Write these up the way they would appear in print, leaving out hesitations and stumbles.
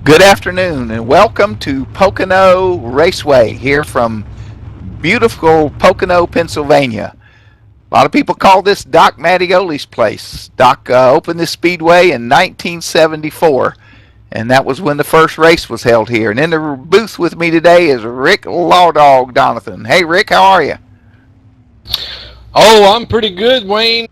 Good afternoon and welcome to Pocono Raceway here from beautiful Pocono, Pennsylvania. A lot of people call this Doc Mattioli's place. Doc opened this speedway in 1974, and that was when the first race was held here. And in the booth with me today is Rick Lawdog Donathan. Hey Rick, how are you? Oh, I'm pretty good, Wayne.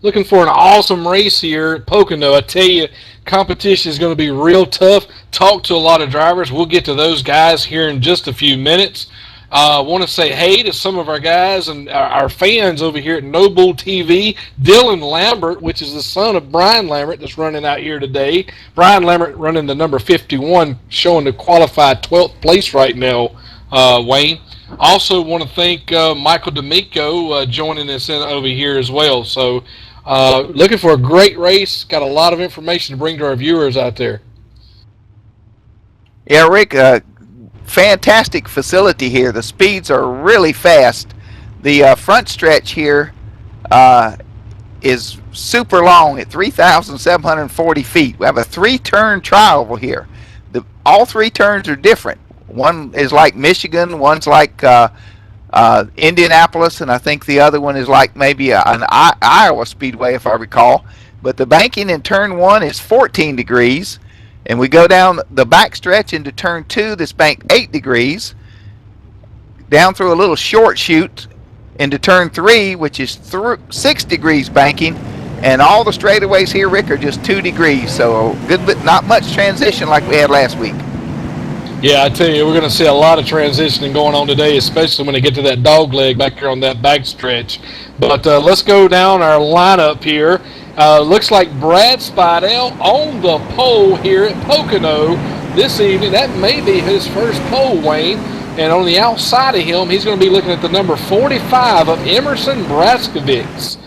Looking for an awesome race here at Pocono. I tell you, competition is going to be real tough. Talk to a lot of drivers. We'll get to those guys here in just a few minutes. I want to say hey to some of our guys and our fans over here at NoBull TV. Dylan Lambert, which is the son of Brian Lambert, that's running out here today. Brian Lambert running the number 51, showing the qualified 12th place right now, Wayne. Also want to thank Michael D'Amico joining us in over here as well. So looking for a great race. Got a lot of information to bring to our viewers out there. Yeah, Rick, fantastic facility here. The speeds are really fast. The front stretch here is super long at 3,740 feet. We have a three-turn trioval here. All three turns are different. One is like Michigan, one's like Indianapolis, and I think the other one is like maybe an Iowa Speedway, if I recall. But the banking in turn 1 is 14 degrees, and we go down the back stretch into turn 2 that's banked 8 degrees, down through a little short chute into turn 3, which is 6 degrees banking, and all the straightaways here, Rick, are just 2 degrees, so good, but not much transition like we had last week. Yeah, I tell you, we're going to see a lot of transitioning going on today, especially when they get to that dog leg back here on that back stretch. But let's go down our lineup here. Looks like Brad Spidell on the pole here at Pocono this evening. That may be his first pole, Wayne. And on the outside of him, he's going to be looking at the number 45 of Emerson Braskovitz.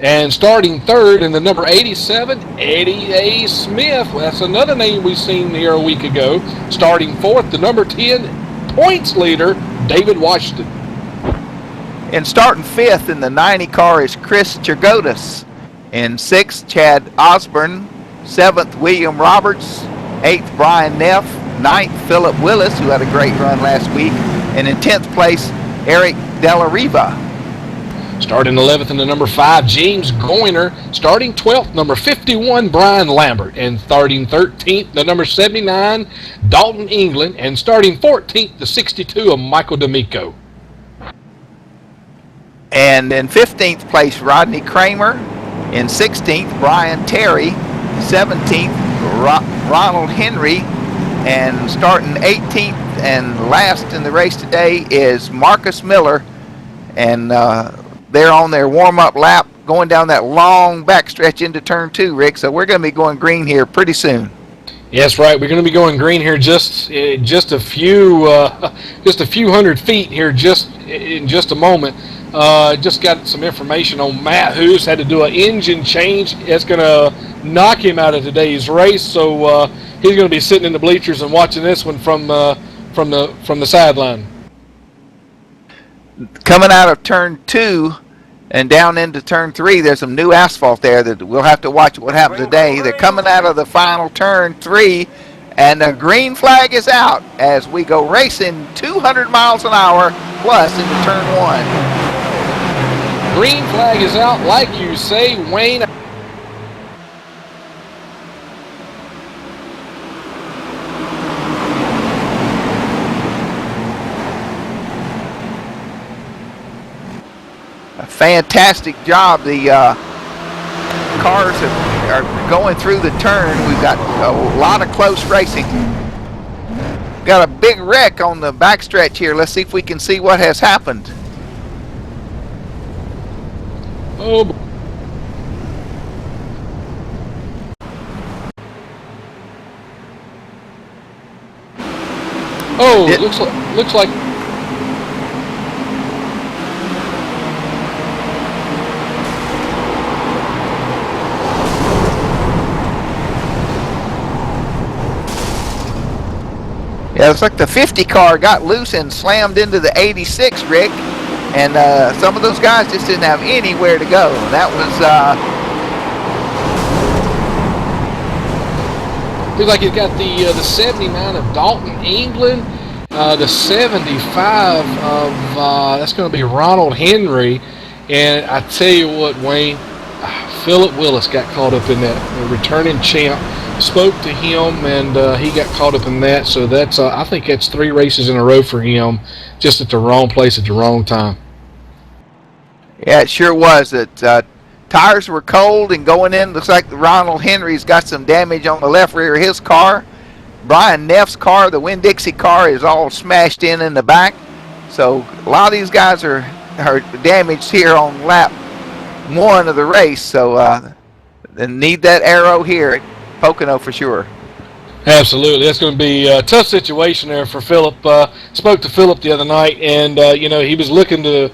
And starting third in the number 87, Eddie A. Smith. Well, that's another name we've seen here a week ago. Starting fourth, the number 10 points leader, David Washington. And starting fifth in the 90 car is Chris Chagotis. In sixth, Chad Osborne. Seventh, William Roberts. Eighth, Brian Neff. Ninth, Philip Willis, who had a great run last week. And in 10th place, Eric Della Riva. Starting 11th in the number 5, James Goiner. Starting 12th, number 51, Brian Lambert. And starting 13th, the number 79, Dalton England. And starting 14th, the 62 of Michael D'Amico. And in 15th place, Rodney Kramer. In 16th, Brian Terry. 17th, Ronald Henry. And starting 18th and last in the race today is Marcus Miller. And they're on their warm-up lap going down that long backstretch into turn 2, Rick. So we're going to be going green here pretty soon. Yes, right. We're going to be going green here just a few hundred feet here in just a moment. Just got some information on Matt Hoos. Had to do an engine change. It's going to knock him out of today's race. So he's going to be sitting in the bleachers and watching this one from the sideline. Coming out of turn 2 and down into turn 3, there's some new asphalt there that we'll have to watch what happens today. They're coming out of the final turn 3, and the green flag is out as we go racing 200 miles an hour plus into turn 1. Green flag is out, like you say, Wayne. Fantastic job. The cars are going through the turn. We've got a lot of close racing. Got a big wreck on the backstretch here. Let's see if we can see what has happened. Oh, looks like. Yeah, it's like the 50 car got loose and slammed into the 86, Rick. And some of those guys just didn't have anywhere to go. That was Looks like he's got the 79 of Dalton, England. The 75 of, that's going to be Ronald Henry. And I tell you what, Wayne, Philip Willis got caught up in that. The returning champ spoke to him, and he got caught up in that. So that's, I think that's 3 races in a row for him, just at the wrong place at the wrong time. Yeah, it sure was. Tires were cold and going in. Looks like Ronald Henry's got some damage on the left rear of his car. Brian Neff's car, the Winn-Dixie car, is all smashed in the back. So a lot of these guys are damaged here on lap 1 of the race. So they need that arrow here at Pocono for sure. Absolutely. That's going to be a tough situation there for Philip. Spoke to Philip the other night, and, he was looking to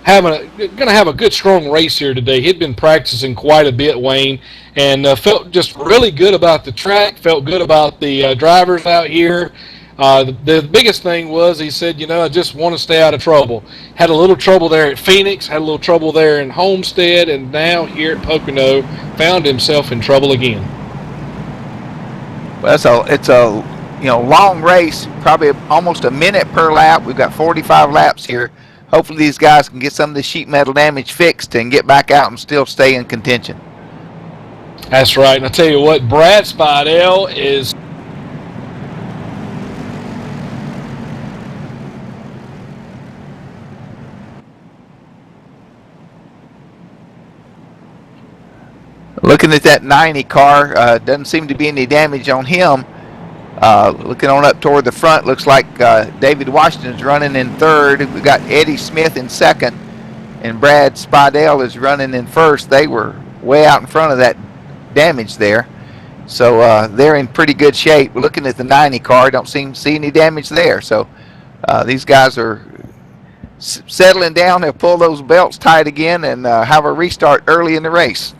going to have a good, strong race here today. He'd been practicing quite a bit, Wayne, and felt just really good about the track, felt good about the drivers out here. The biggest thing was, he said, I just want to stay out of trouble. Had a little trouble there at Phoenix, had a little trouble there in Homestead, and now here at Pocono, found himself in trouble again. Well, it's a long race, probably almost a minute per lap. We've got 45 laps here. Hopefully these guys can get some of the sheet metal damage fixed and get back out and still stay in contention. That's right. And I tell you what, Brad Spidell is looking at that 90 car. Doesn't seem to be any damage on him. Looking on up toward the front, looks like David Washington's running in 3rd. We got Eddie Smith in 2nd, and Brad Spidell is running in 1st. They were way out in front of that damage there, so they're in pretty good shape. We're looking at the 90 car, don't seem to see any damage there. So these guys are settling down. They'll pull those belts tight again and have a restart early in the race.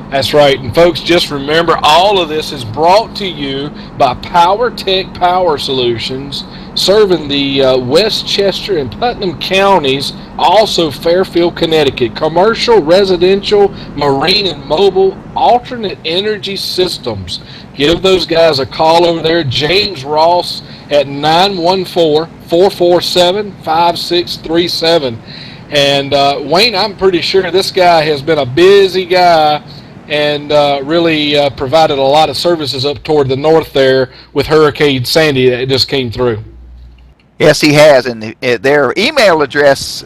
That's right. And folks, just remember, all of this is brought to you by PowerTech Power Solutions, serving the Westchester and Putnam counties, also Fairfield, Connecticut. Commercial, residential, marine, and mobile alternate energy systems. Give those guys a call over there. James Ross at 914-447-5637. And Wayne, I'm pretty sure this guy has been a busy guy and really provided a lot of services up toward the north there with Hurricane Sandy that just came through. Yes, he has. And their email address,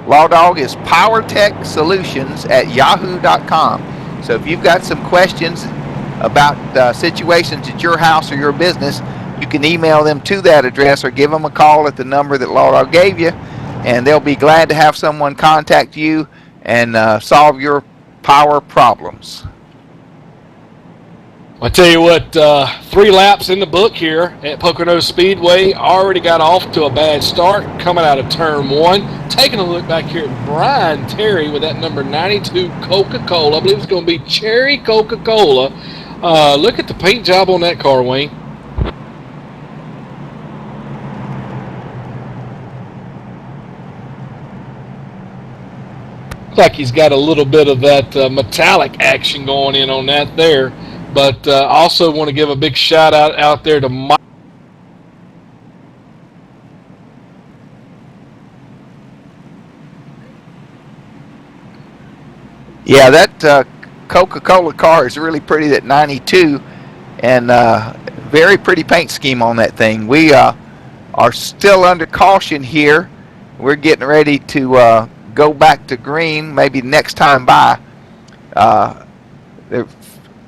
Law Dog, is powertechsolutions@yahoo.com. So if you've got some questions about situations at your house or your business, you can email them to that address or give them a call at the number that Law Dog gave you, and they'll be glad to have someone contact you and solve your power problems. I tell you what, 3 laps in the book here at Pocono Speedway. Already got off to a bad start coming out of turn 1. Taking a look back here at Brian Terry with that number 92 Coca-Cola. I believe it's going to be Cherry Coca-Cola. Look at the paint job on that car, Wayne. Like he's got a little bit of that metallic action going in on that there, but also want to give a big shout out there to Mike. Yeah, that Coca-Cola car is really pretty, that 92, and very pretty paint scheme on that thing. We are still under caution here. We're getting ready to go back to green maybe next time by. The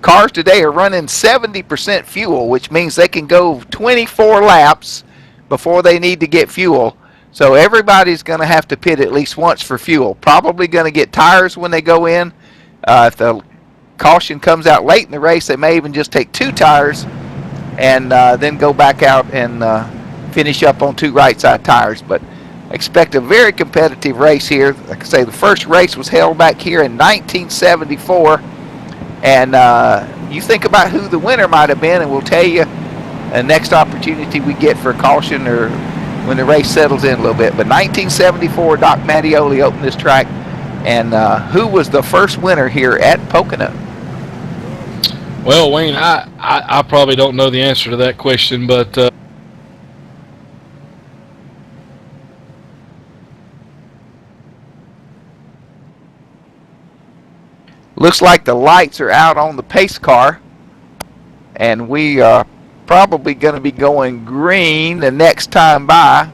cars today are running 70% fuel, which means they can go 24 laps before they need to get fuel. So everybody's going to have to pit at least once for fuel. Probably going to get tires when they go in. If the caution comes out late in the race, they may even just take 2 tires and then go back out and finish up on 2 right side tires. But expect a very competitive race here. Like I say, the first race was held back here in 1974, and you think about who the winner might have been, and we'll tell you the next opportunity we get for a caution or when the race settles in a little bit. But 1974, Doc Mattioli opened this track, and who was the first winner here at Pocono? Well, Wayne, I probably don't know the answer to that question, but Looks like the lights are out on the pace car, and we are probably going to be going green the next time by.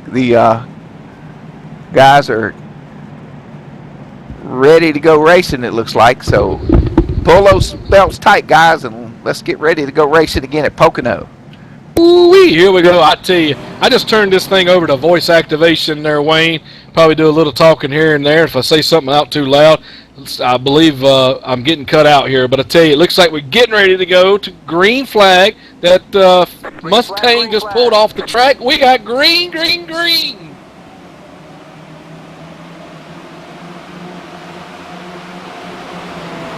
The guys are ready to go racing, it looks like. So pull those belts tight, guys, and let's get ready to go racing again at Pocono. ooh-wee, here we go. I tell you, I just turned this thing over to voice activation there, Wayne. Probably do a little talking here and there. If I say something out too loud, I believe I'm getting cut out here. But I tell you, it looks like we're getting ready to go to green flag. That Mustang just pulled off the track. We got green, green, green.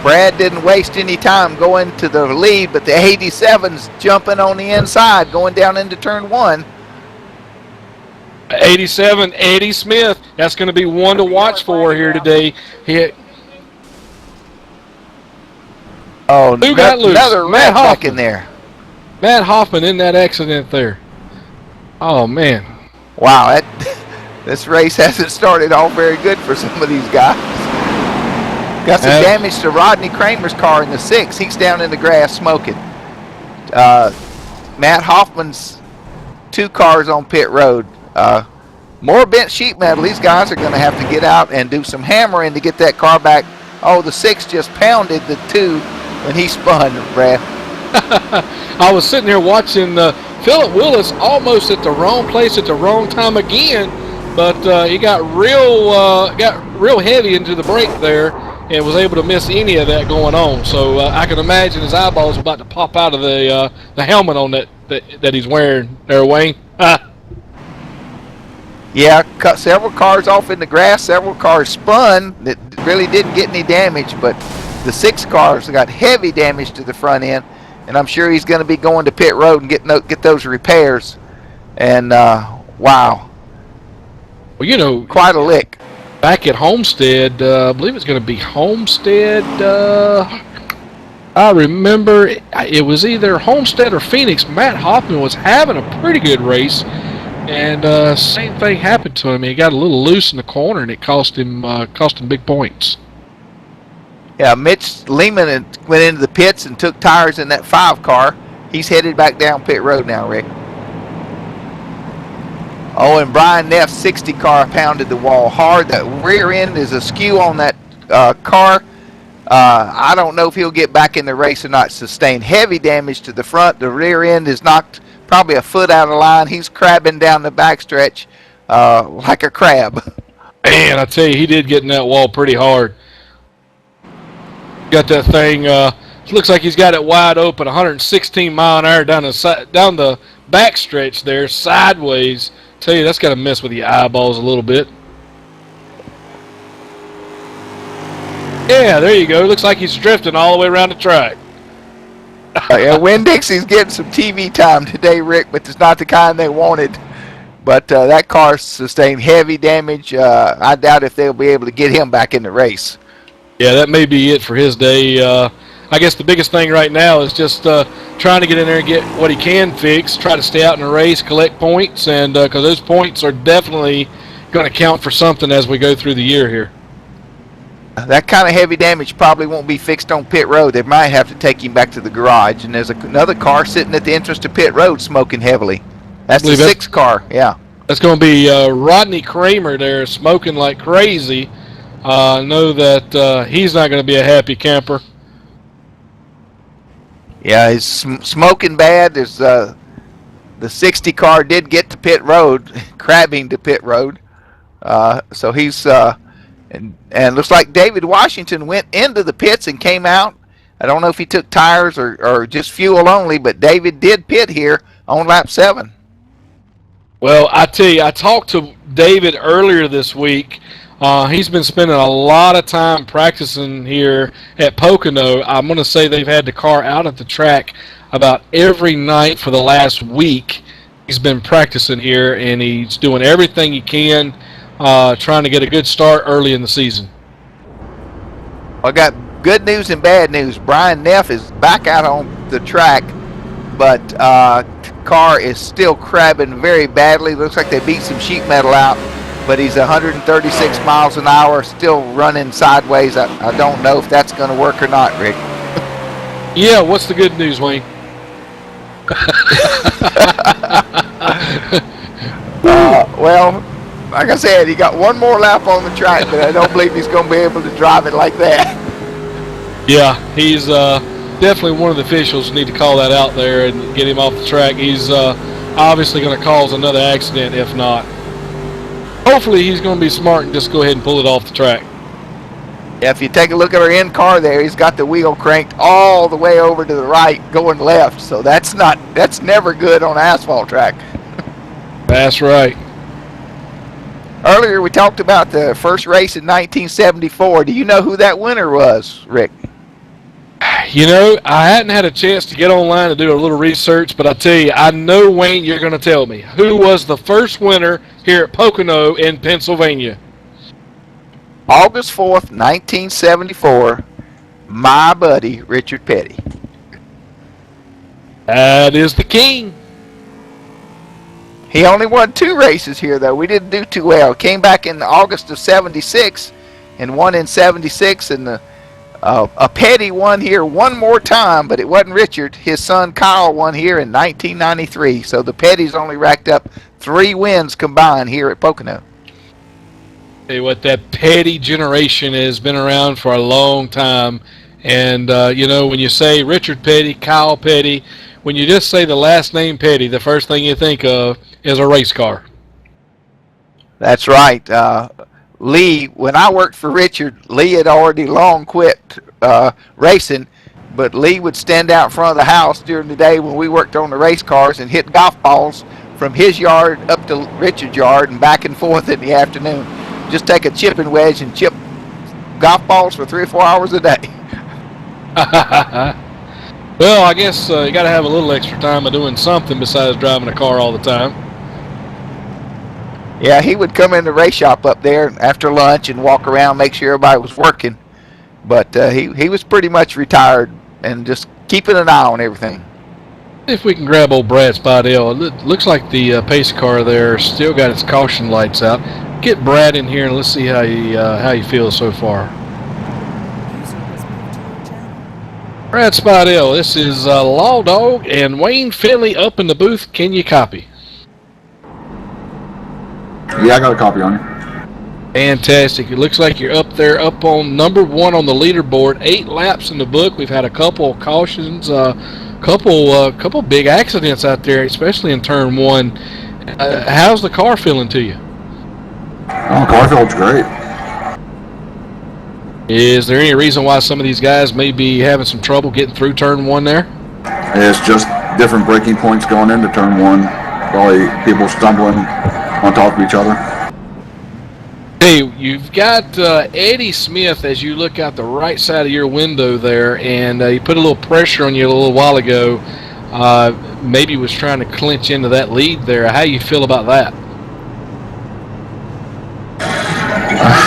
Brad didn't waste any time going to the lead, but the 87's jumping on the inside, going down into turn one. 87, Eddie Smith. That's going to be one to watch for here today. Who got loose? Another Matt red back Hoffman in there. Matt Hoffman in that accident there. Oh, man. Wow, this race hasn't started off very good for some of these guys. Got some damage to Rodney Kramer's car in the 6. He's down in the grass smoking. Matt Hoffman's 2 cars on pit road. More bent sheet metal. These guys are going to have to get out and do some hammering to get that car back. Oh, the 6 just pounded the 2 when he spun, Brad. I was sitting here watching Philip Willis almost at the wrong place at the wrong time again, but he got real heavy into the brake there and was able to miss any of that going on. So I can imagine his eyeballs about to pop out of the helmet on that he's wearing there, Wayne. Yeah, cut several cars off in the grass. Several cars spun that really didn't get any damage, but the 6 cars got heavy damage to the front end, and I'm sure he's going to be going to pit road and get those repairs. And wow, well, you know, quite a lick. Back at Homestead, I believe it's going to be Homestead. I remember it was either Homestead or Phoenix. Matt Hoffman was having a pretty good race, and same thing happened to him. He got a little loose in the corner, and it cost him big points. Yeah, Mitch Lehman went into the pits and took tires in that 5 car. He's headed back down pit road now, Rick. Oh, and Brian Neff's 60 car pounded the wall hard. That rear end is askew on that car. I don't know if he'll get back in the race or not. Sustained heavy damage to the front. The rear end is knocked probably a foot out of line. He's crabbing down the backstretch like a crab. Man, I tell you, he did get in that wall pretty hard. Got that thing. Looks like he's got it wide open, 116 mile an hour down the backstretch there, sideways. Tell you, that's got to mess with your eyeballs a little bit. Yeah, there you go. Looks like he's drifting all the way around the track. Yeah, Winn-Dixie's getting some TV time today, Rick, but it's not the kind they wanted. But that car sustained heavy damage. I doubt if they'll be able to get him back in the race. Yeah, that may be it for his day. I guess the biggest thing right now is just trying to get in there and get what he can fix, try to stay out in the race, collect points, and because those points are definitely going to count for something as we go through the year here. That kind of heavy damage probably won't be fixed on pit road. They might have to take him back to the garage. And there's another car sitting at the entrance to pit road smoking heavily. That's the 6 car, yeah. That's going to be Rodney Kramer there smoking like crazy. I know that he's not going to be a happy camper. Yeah, he's smoking bad. There's the 60 car did get to pit road, crabbing to pit road. So he's and looks like David Washington went into the pits and came out. I don't know if he took tires or just fuel only, but David did pit here on lap 7. Well, I tell you, I talked to David earlier this week. He's been spending a lot of time practicing here at Pocono. I'm going to say they've had the car out at the track about every night for the last week. He's been practicing here, and he's doing everything he can, trying to get a good start early in the season. I got good news and bad news. Brian Neff is back out on the track, but car is still crabbing very badly. Looks like they beat some sheet metal out, but he's 136 miles an hour, still running sideways. I don't know if that's going to work or not, Rick. Yeah, what's the good news, Wayne? Well, like I said, he got one more lap on the track, but I don't believe he's going to be able to drive it like that. Yeah, he's definitely one of the officials who need to call that out there and get him off the track. He's obviously going to cause another accident if not. Hopefully he's going to be smart and just go ahead and pull it off the track. Yeah, if you take a look at our end car there, he's got the wheel cranked all the way over to the right, going left. So that's never good on an asphalt track. That's right. Earlier we talked about the first race in 1974. Do you know who that winner was, Rick? You know, I hadn't had a chance to get online to do a little research, but I tell you, I know, Wayne, you're going to tell me. Who was the first winner here at Pocono in Pennsylvania? August 4th, 1974, my buddy, Richard Petty. That is the king. He only won 2 races here, though. We didn't do too well. Came back in August of 76 and won in 76, and a Petty won here one more time, but it wasn't Richard. His son Kyle won here in 1993. So the Petties only racked up 3 wins combined here at Pocono. Tell you what, that Petty generation has been around for a long time. And, you know, when you say Richard Petty, Kyle Petty, when you just say the last name Petty, the first thing you think of is a race car. That's right. Lee, when I worked for Richard, Lee had already long quit racing, but Lee would stand out in front of the house during the day when we worked on the race cars and hit golf balls from his yard up to Richard's yard and back and forth in the afternoon. Just take a chipping wedge and chip golf balls for 3 or 4 hours a day. Well, I guess you got to have a little extra time of doing something besides driving a car all the time. Yeah, he would come in the race shop up there after lunch and walk around, make sure everybody was working. But he was pretty much retired and just keeping an eye on everything. If we can grab old Brad Spidell, it looks like the pace car there still got its caution lights out. Get Brad in here and let's see how he feels so far. Brad Spidell, this is Law Dog and Wayne Finley up in the booth. Can you copy? Yeah, I got a copy on you. Fantastic. It looks like you're up there, up on number 1 on the leaderboard. 8 laps in the book. We've had a couple cautions, couple big accidents out there, especially in turn 1. How's the car feeling to you? Oh, car feels great. Is there any reason why some of these guys may be having some trouble getting through turn 1 there? It's just different braking points going into turn 1. Probably people stumbling on top of each other. Hey, you've got Eddie Smith as you look out the right side of your window there, and he put a little pressure on you a little while ago. Maybe was trying to clinch into that lead there. How you feel about that?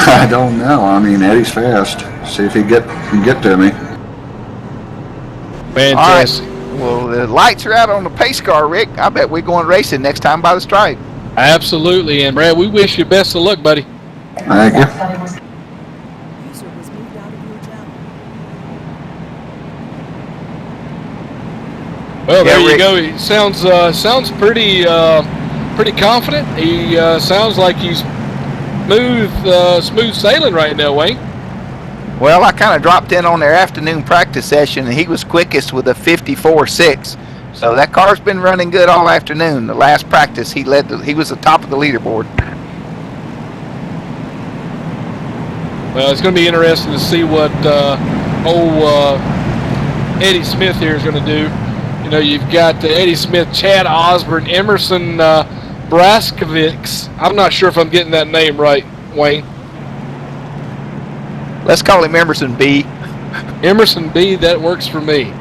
I don't know. I mean, Eddie's fast. See if he can get to me. Fantastic. All right. Well, the lights are out on the pace car, Rick. I bet we're going racing next time by the stripe. Absolutely. And, Brad, we wish you best of luck, buddy. Thank you. Well, there Yeah, you Rick. go. He sounds pretty confident. He sounds like he's smooth sailing right now, Wayne. Well, I kind of dropped in on their afternoon practice session, and he was quickest with a 54.6. So that car's been running good all afternoon. The last practice, he was the top of the leaderboard. Well, it's going to be interesting to see what Eddie Smith here is going to do. You know, you've got Eddie Smith, Chad Osborne, Emerson Braskovics. I'm not sure if I'm getting that name right, Wayne. Let's call him Emerson B. Emerson B, that works for me.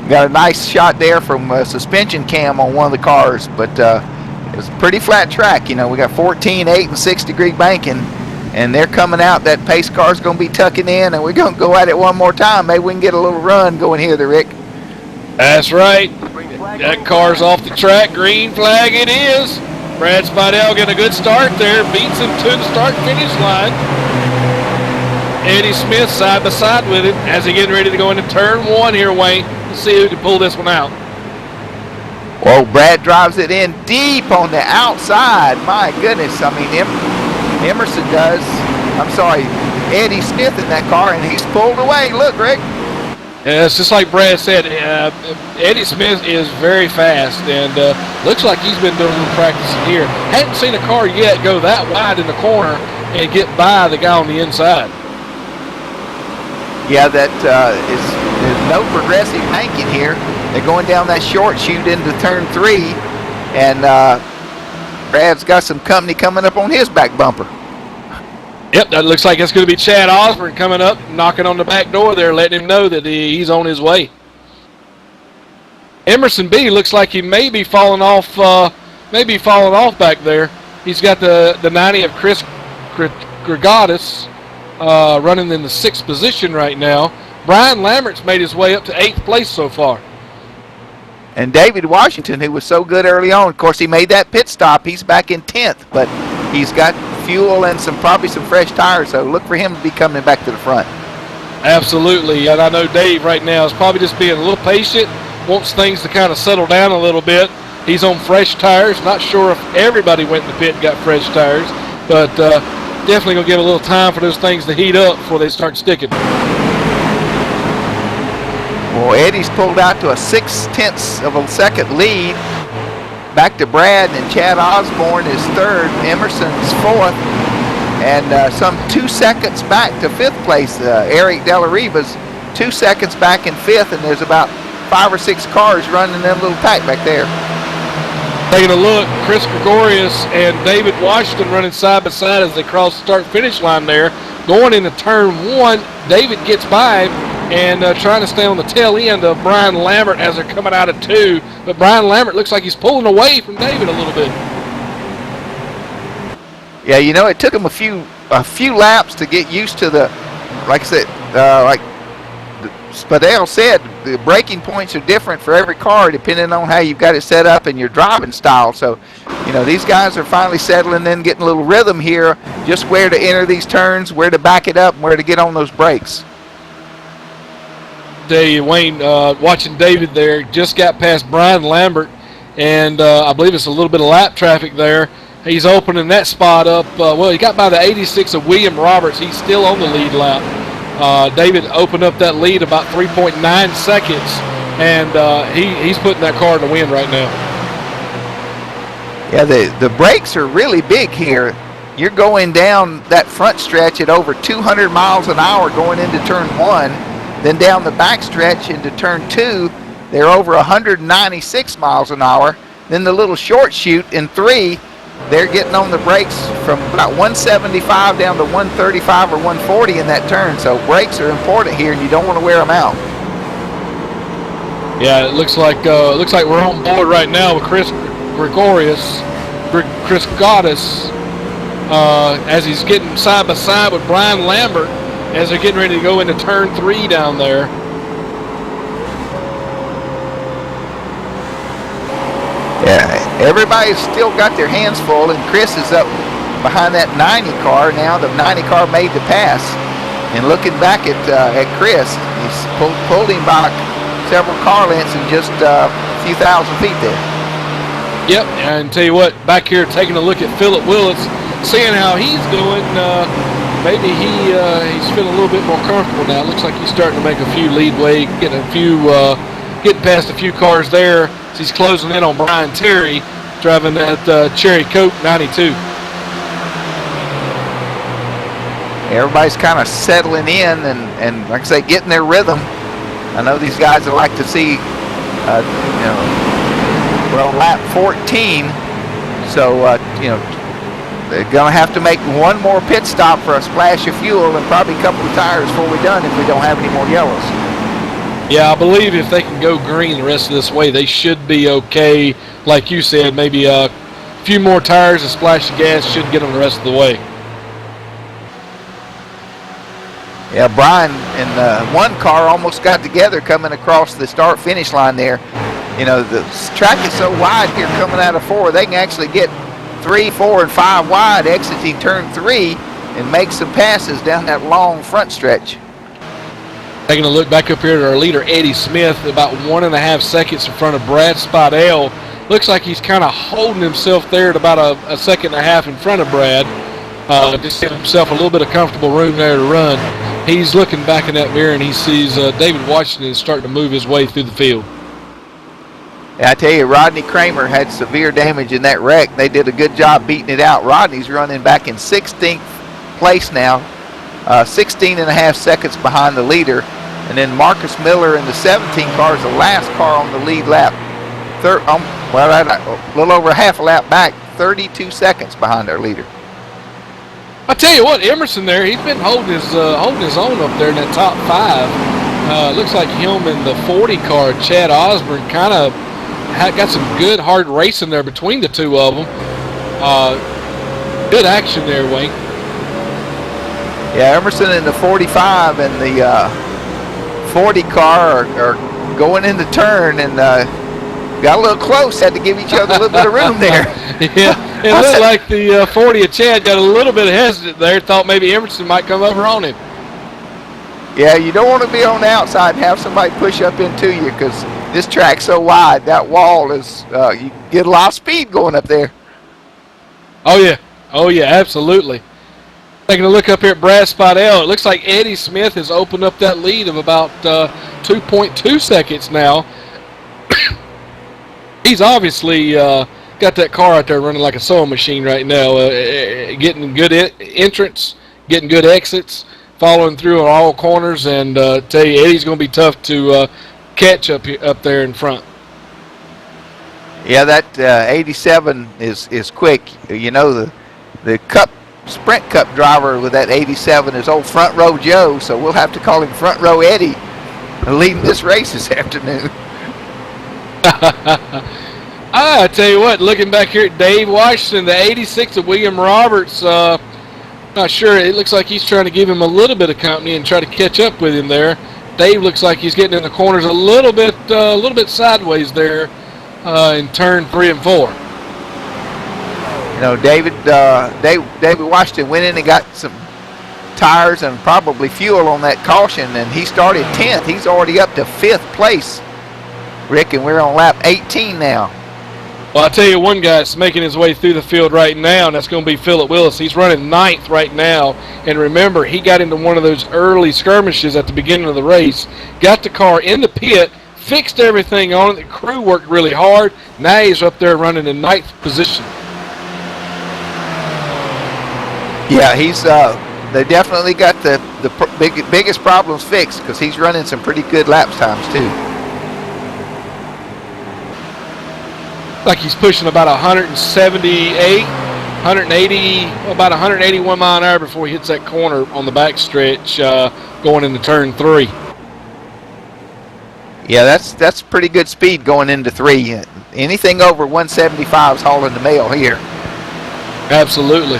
Got a nice shot there from a suspension cam on one of the cars, but it was a pretty flat track. You know, we got 14, 8, and 6 degree banking, and they're coming out. That pace car's going to be tucking in, and we're going to go at it one more time. Maybe we can get a little run going here, Rick. That's right. That car's off the track. Green flag it is. Brad Spidell getting a good start there. Beats him to the start-finish line. Eddie Smith side by side with him as he getting ready to go into turn 1 here, Wayne. Let's see who can pull this one out. Well, Brad drives it in deep on the outside. My goodness. I mean, Emerson does. I'm sorry, Eddie Smith in that car, and he's pulled away. Look, Rick. Yeah, it's just like Brad said. Eddie Smith is very fast, and looks like he's been doing a little practicing here. Hadn't seen a car yet go that wide in the corner and get by the guy on the inside. Yeah, that there's no progressive banking here. They're going down that short chute into turn 3, and Brad's got some company coming up on his back bumper. Yep, that looks like it's going to be Chad Osborne coming up, knocking on the back door there, letting him know that he's on his way. Emerson B looks like he may be falling off back there. He's got the 90 of Chris Gregatis running in the 6th position right now. Brian Lambert's made his way up to 8th place so far. And David Washington, who was so good early on, of course, he made that pit stop. He's back in 10th, but he's got fuel and probably some fresh tires, so look for him to be coming back to the front. Absolutely, and I know Dave right now is probably just being a little patient, wants things to kind of settle down a little bit. He's on fresh tires. Not sure if everybody went in the pit and got fresh tires, but definitely going to give a little time for those things to heat up before they start sticking. Well, Eddie's pulled out to a 0.6 of a second lead. Back to Brad, and Chad Osborne is 3rd. Emerson's 4th. And some 2 seconds back to 5th place. Eric Della Riva's 2 seconds back in 5th, and there's about 5 or 6 cars running them little tight back there. Taking a look, Chris Gregorius and David Washington running side by side as they cross the start-finish line there. Going into turn 1, David gets by him and trying to stay on the tail end of Brian Lambert as they're coming out of 2. But Brian Lambert looks like he's pulling away from David a little bit. Yeah, you know, it took him a few laps to get used to the, like I said, like Spadell said, the braking points are different for every car depending on how you've got it set up and your driving style. So, you know, these guys are finally settling in, getting a little rhythm here, just where to enter these turns, where to back it up, and where to get on those brakes. Wayne, watching David there, just got past Brian Lambert, and I believe it's a little bit of lap traffic there. He's opening that spot up. Well, he got by the 86 of William Roberts. He's still on the lead lap. David opened up that lead about 3.9 seconds, and he's putting that car in the wind right now. Yeah, the brakes are really big here. You're going down that front stretch at over 200 miles an hour going into turn 1. Then down the back stretch into turn 2, they're over 196 miles an hour. Then the little short chute in 3, they're getting on the brakes from about 175 down to 135 or 140 in that turn. So brakes are important here, and you don't want to wear them out. Yeah, it looks like we're on board right now with Chris Gregorius, Chris Gaddis, as he's getting side by side with Brian Lambert as they're getting ready to go into turn 3 down there. Yeah, everybody's still got their hands full, and Chris is up behind that 90 car now. The 90 car made the pass, and looking back at Chris, he's pulled him back several car lengths in just a few thousand feet there. Yep, and tell you what, back here taking a look at Philip Willis, seeing how he's doing. Maybe he's feeling a little bit more comfortable now. Looks like he's starting to make a few leadway, getting past a few cars there. He's closing in on Brian Terry, driving that Cherry Coke 92. Everybody's kind of settling in and like I say, getting their rhythm. I know these guys would like to see, we're on lap 14, so they're going to have to make one more pit stop for a splash of fuel and probably a couple of tires before we're done if we don't have any more yellows. Yeah, I believe if they can go green the rest of this way, they should be okay. Like you said, maybe a few more tires, a splash of gas should get them the rest of the way. Yeah, Brian and one car almost got together coming across the start-finish line there. You know, the track is so wide here coming out of 4. They can actually get 3, 4, and 5 wide exiting turn 3 and make some passes down that long front stretch. Taking a look back up here at our leader, Eddie Smith, about 1.5 seconds in front of Brad Spidell. Looks like he's kind of holding himself there at about a second and a half in front of Brad. Just giving himself a little bit of comfortable room there to run. He's looking back in that mirror and he sees David Washington starting to move his way through the field. Yeah, I tell you, Rodney Kramer had severe damage in that wreck. They did a good job beating it out. Rodney's running back in 16th place now, 16.5 seconds behind the leader. And then Marcus Miller in the 17 car is the last car on the lead lap. A little over half a lap back, 32 seconds behind our leader. I tell you what, Emerson there, he's been holding his own up there in that top 5. Looks like him in the 40 car, Chad Osborne, kind of got some good hard racing there between the two of them. Good action there, Wayne. Yeah, Emerson in the 45 and the 40 car are going in the turn and got a little close, had to give each other a little bit of room there. Yeah, it looked like the 40 of Chad got a little bit hesitant there, thought maybe Emerson might come over on him. Yeah, you don't want to be on the outside and have somebody push up into you because this track's so wide. That wall is, you get a lot of speed going up there. Oh, yeah, absolutely. Taking a look up here at Brad Spidell, it looks like Eddie Smith has opened up that lead of about 2.2 seconds now. He's obviously got that car out there running like a sewing machine right now, getting good entrance, getting good exits, following through on all corners, and tell you, Eddie's going to be tough to catch up there in front. Yeah, that 87 is quick. You know, the Sprint Cup driver with that 87 is old Front Row Joe, so we'll have to call him Front Row Eddie, leading this race this afternoon. I tell you what, looking back here at Dave Washington, the 86 of William Roberts, not sure. It looks like he's trying to give him a little bit of company and try to catch up with him there. Dave looks like he's getting in the corners a little bit sideways there in turn 3 and 4. You know, David Washington went in and got some tires and probably fuel on that caution, and he started 10th. He's already up to 5th place, Rick, and we're on lap 18 now. Well, I'll tell you one guy that's making his way through the field right now, and that's going to be Phillip Willis. He's running 9th right now, and remember, he got into one of those early skirmishes at the beginning of the race, got the car in the pit, fixed everything on it. The crew worked really hard. Now he's up there running in 9th position. Yeah, he's they definitely got the biggest problems fixed because he's running some pretty good lap times too. Like he's pushing about 178, 180, about 181 mile an hour before he hits that corner on the back stretch going into turn 3. Yeah, that's pretty good speed going into 3. Anything over 175 is hauling the mail here. Absolutely.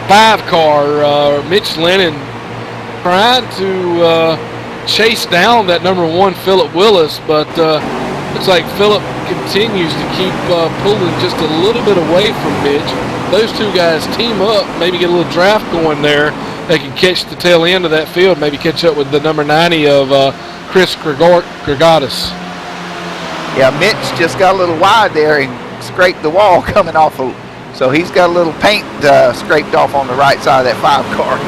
5 car, Mitch Lennon trying to chase down that number 1 Phillip Willis, but looks like Phillip continues to keep pulling just a little bit away from Mitch. Those two guys team up, maybe get a little draft going there. They can catch the tail end of that field, maybe catch up with the number 90 of Chris Grigaudis. Yeah, Mitch just got a little wide there and scraped the wall coming off of. So he's got a little paint scraped off on the right side of that 5 car.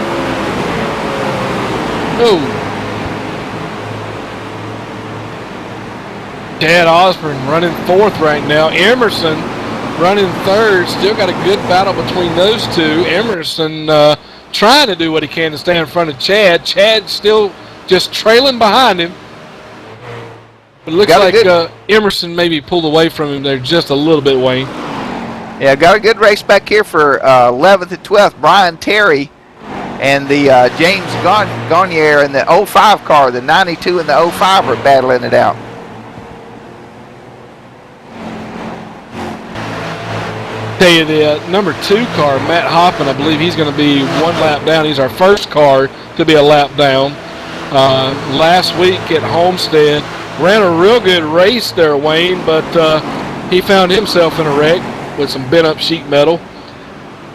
Oh. Chad Osborne running 4th right now. Emerson running 3rd. Still got a good battle between those two. Emerson trying to do what he can to stay in front of Chad. Chad still just trailing behind him. But it looks like Emerson maybe pulled away from him there just a little bit, Wayne. Yeah, got a good race back here for 11th and 12th. Brian Terry and the James Garnier in the 05 car. The 92 and the 05 are battling it out. Tell you the number 2 car, Matt Hoffman, I believe he's going to be 1 lap down. He's our first car to be a lap down. Last week at Homestead, ran a real good race there, Wayne, but he found himself in a wreck with some bent up sheet metal.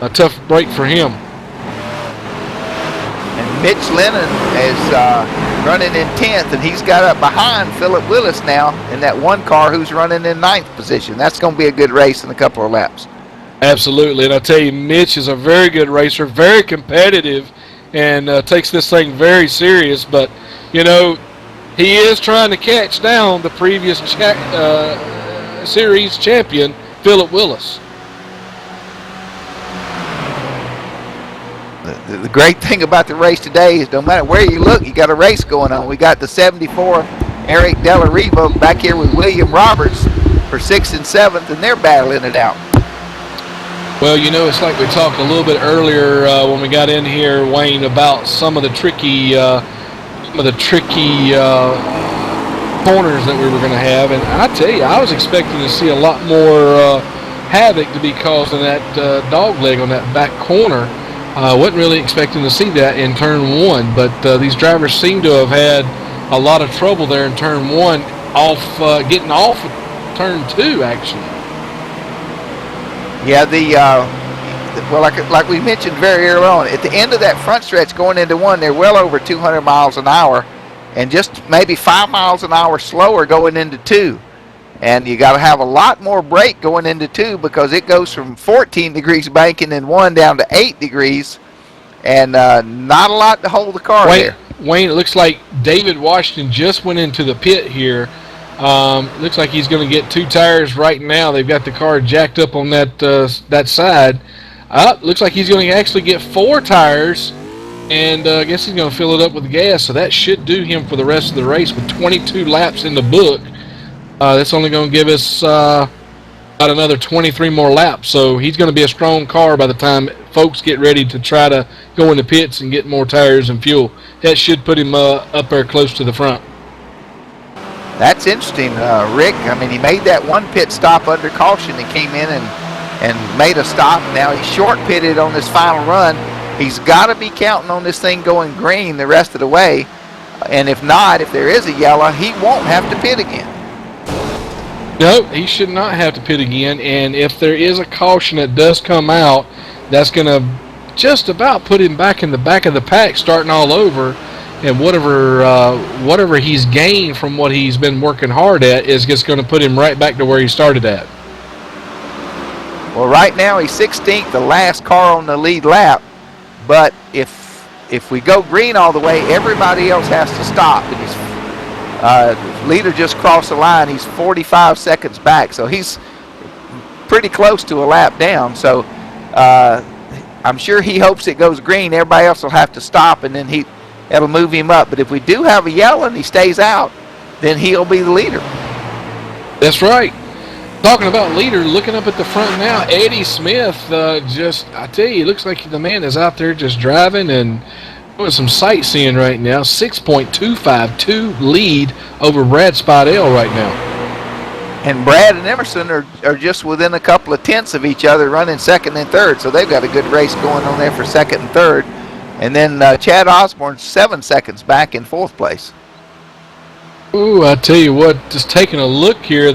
A tough break for him. And Mitch Lennon is running in 10th, and he's got up behind Philip Willis now in that 1 car who's running in 9th position. That's going to be a good race in a couple of laps. Absolutely, and I tell you, Mitch is a very good racer, very competitive, and takes this thing very serious. But, you know, he is trying to catch down the previous series champion, Philip Willis. The great thing about the race today is no matter where you look, you got a race going on. We got the 74 Eric Della Riva back here with William Roberts for 6th and 7th, and they're battling it out. Well, you know, it's like we talked a little bit earlier when we got in here, Wayne, about some of the tricky corners that we were going to have. And I tell you, I was expecting to see a lot more havoc to be caused in that dog leg on that back corner. I wasn't really expecting to see that in turn 1, but these drivers seem to have had a lot of trouble there in turn 1, getting off of turn 2, actually. Yeah, well, like we mentioned very early on, at the end of that front stretch going into 1, they're well over 200 miles an hour, and just maybe 5 miles an hour slower going into 2. And you got to have a lot more brake going into 2 because it goes from 14 degrees banking in 1 down to 8 degrees, and not a lot to hold the car there. Wayne, it looks like David Washington just went into the pit here. Looks like he's going to get 2 tires right now. They've got the car jacked up on that side. Looks like he's going to actually get 4 tires, and I guess he's going to fill it up with gas. So that should do him for the rest of the race with 22 laps in the book. That's only going to give us about another 23 more laps. So he's going to be a strong car by the time folks get ready to try to go in the pits and get more tires and fuel. That should put him up there close to the front. That's interesting, Rick. I mean, he made that 1 pit stop under caution and came in and made a stop. Now he's short pitted on this final run. He's got to be counting on this thing going green the rest of the way. And if not, if there is a yellow, he won't have to pit again. No, he should not have to pit again. And if there is a caution that does come out, that's going to just about put him back in the back of the pack, starting all over. And whatever he's gained from what he's been working hard at is just going to put him right back to where he started at. Well, right now he's 16th, the last car on the lead lap. But if we go green all the way, everybody else has to stop. And his leader just crossed the line. He's 45 seconds back, so he's pretty close to a lap down. So I'm sure he hopes it goes green. Everybody else will have to stop, and then that'll move him up. But if we do have a yellow and he stays out, then he'll be the leader. That's right. Talking about leader, looking up at the front now, Eddie Smith, I tell you, it looks like the man is out there just driving and doing some sightseeing right now. 6.252 lead over Brad Spidell right now. And Brad and Emerson are just within a couple of tenths of each other, running 2nd and 3rd. So they've got a good race going on there for 2nd and 3rd. And then Chad Osborne 7 seconds back in 4th place. Ooh, I tell you what, just taking a look here,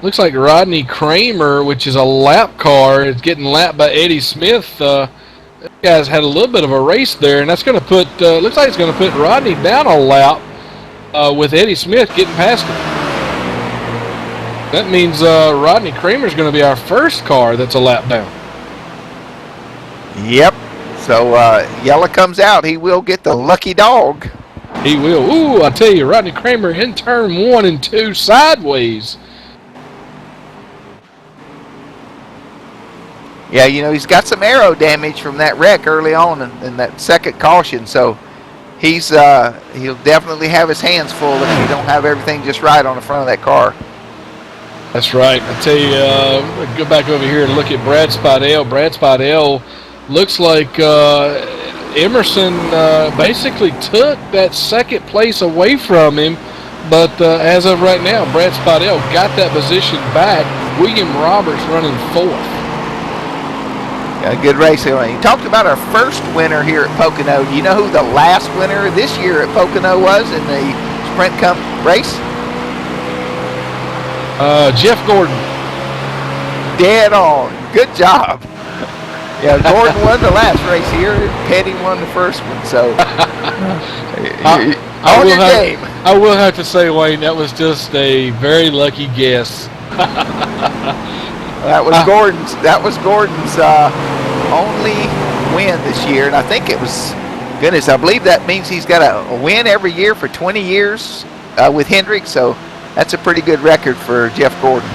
looks like Rodney Kramer, which is a lap car, is getting lapped by Eddie Smith. Guys had a little bit of a race there, and that's going to put, looks like it's going to put Rodney down a lap with Eddie Smith getting past him. That means Rodney Kramer is going to be our first car that's a lap down. Yep. So yellow comes out. He will get the lucky dog. He will. Ooh, I tell you, Rodney Kramer in turn 1 and 2 sideways. Yeah, you know, he's got some aero damage from that wreck early on in that second caution. So he'll definitely have his hands full if he don't have everything just right on the front of that car. That's right. I tell you, go back over here and look at Brad Spidell. Brad Spidell looks like Emerson basically took that 2nd place away from him. But as of right now, Brad Spidell got that position back. William Roberts running 4th. A good race here. You talked about our first winner here at Pocono. Do you know who the last winner this year at Pocono was in the Sprint Cup race? Jeff Gordon. Dead on. Good job. Yeah, Gordon won the last race here. Petty won the first one. So, I will have to say, Wayne, that was just a very lucky guess. That was Gordon's only win this year, and I think it was. Goodness, I believe that means he's got a win every year for 20 years with Hendrick. So that's a pretty good record for Jeff Gordon.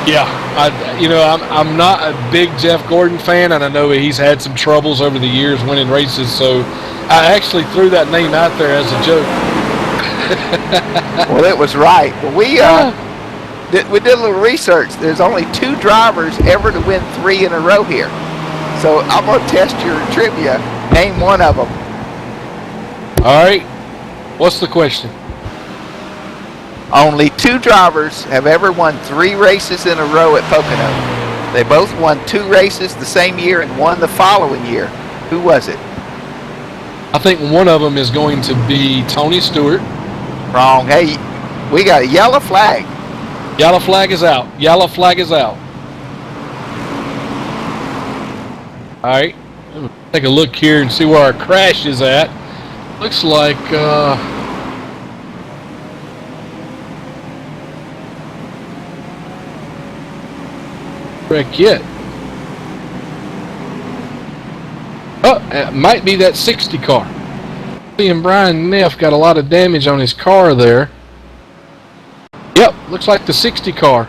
Yeah, I'm not a big Jeff Gordon fan, and I know he's had some troubles over the years winning races. So I actually threw that name out there as a joke. Well, it was right. Well, we did a little research. There's only 2 drivers ever to win 3 in a row here. So I'm going to test your trivia. Name one of them. All right. What's the question? Only 2 drivers have ever won 3 races in a row at Pocono. They both won 2 races the same year and one the following year. Who was it? I think one of them is going to be Tony Stewart. Wrong. Hey, we got a yellow flag. Yellow flag is out. Yellow flag is out. All right. Take a look here and see where our crash is at. Looks like wreck yet. Oh, it might be that 60 car. And Brian Neff got a lot of damage on his car there. Yep, looks like the 60 car.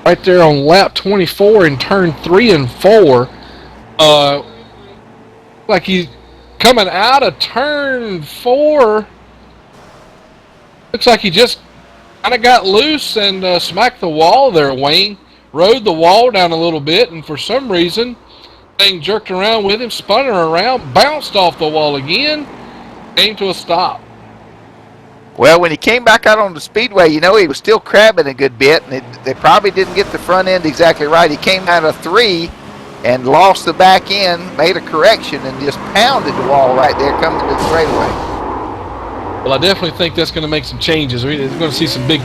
Right there on lap 24 in turn 3 and 4. Like he's coming out of turn 4. Looks like he just kind of got loose and smacked the wall there, Wayne. Rode the wall down a little bit, and for some reason, thing jerked around with him, spun her around, bounced off the wall again, came to a stop. Well, when he came back out on the speedway, he was still crabbing a good bit, and they probably didn't get the front end exactly right. He came out of 3 and lost the back end, made a correction, and just pounded the wall right there coming to the straightaway. Well, I definitely think that's going to make some changes. We're going to see some big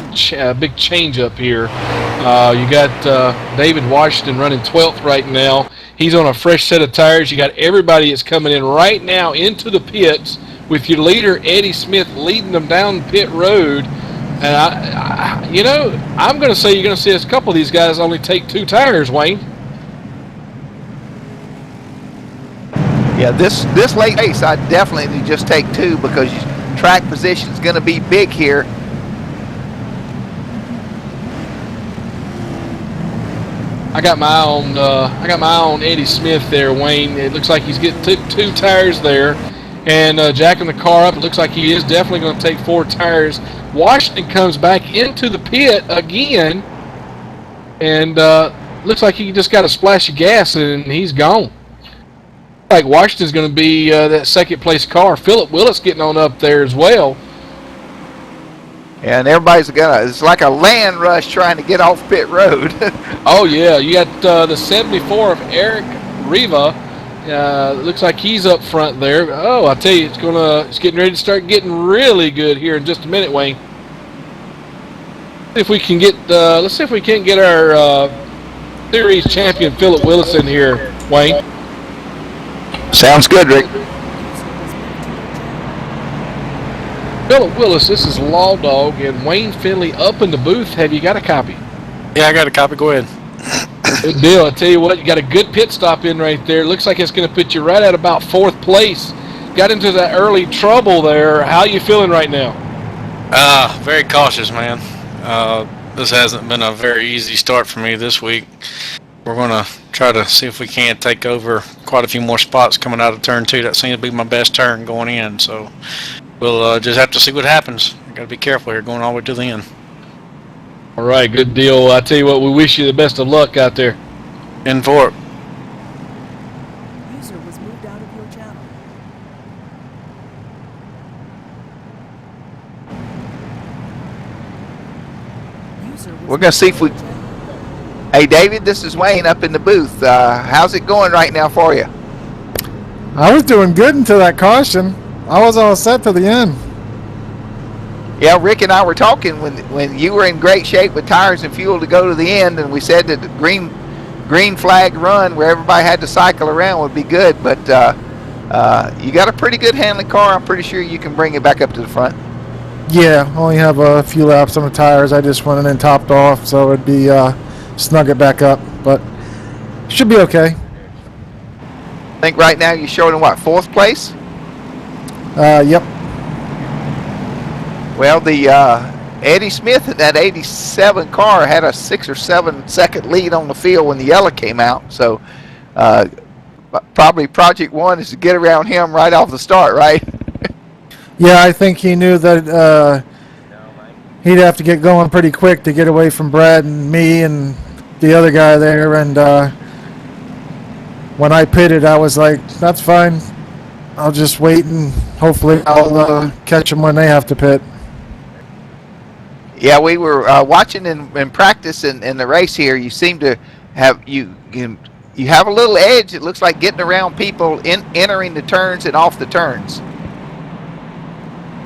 change up here. You got David Washington running 12th right now. He's on a fresh set of tires. You got everybody that's coming in right now into the pits with your leader, Eddie Smith, leading them down pit road. And, I'm going to say you're going to see a couple of these guys only take 2 tires, Wayne. Yeah, this late race, I definitely just take 2 because track position is going to be big here. I got my eye on Eddie Smith there, Wayne. It looks like he's getting 2 tires there, and jacking the car up. It looks like he is definitely going to take 4 tires. Washington comes back into the pit again, and looks like he just got a splash of gas and he's gone. Like Washington's going to be that second place car. Philip Willis getting on up there as well. And everybody's it's like a land rush trying to get off pit road. Oh yeah, you got the 74 of Eric Riva. Looks like he's up front there. Oh, I tell you, it's getting ready to start getting really good here in just a minute, Wayne. If we can get, let's see if we can't get our series champion Philip Willis in here, Wayne. Sounds good, Rick. Philip Willis, this is Law Dog and Wayne Finley up in the booth. Have you got a copy? Yeah, I got a copy. Go ahead. Good deal. I tell you what, you got a good pit stop in right there. Looks like it's going to put you right at about 4th place. Got into that early trouble there. How you feeling right now? Very cautious, man. This hasn't been a very easy start for me this week. We're going to try to see if we can't take over quite a few more spots coming out of turn 2. That seems to be my best turn going in, so we'll just have to see what happens. Got to be careful here going all the way to the end. All right, good deal. I tell you what, we wish you the best of luck out there. In for it. User was moved out of your channel. We're going to see if we Hey, David, this is Wayne up in the booth. How's it going right now for you? I was doing good until that caution. I was all set to the end. Yeah, Rick and I were talking when you were in great shape with tires and fuel to go to the end, and we said that the green flag run where everybody had to cycle around would be good, but you got a pretty good handling car. I'm pretty sure you can bring it back up to the front. Yeah, only have a few laps on the tires. I just went in and topped off, so it'd be snug it back up, but should be okay. I think right now you're showing what, 4th place? Yep. Well, the Eddie Smith in that 87 car had a 6 or 7 second lead on the field when the yellow came out, so probably Project 1 is to get around him right off the start, right? Yeah, I think he knew that he'd have to get going pretty quick to get away from Brad and me and the other guy there, and when I pitted, I was like, that's fine. I'll just wait and hopefully I'll catch them when they have to pit. Yeah, we were watching in practice in the race here. You seem to have you have a little edge. It looks like getting around people entering the turns and off the turns.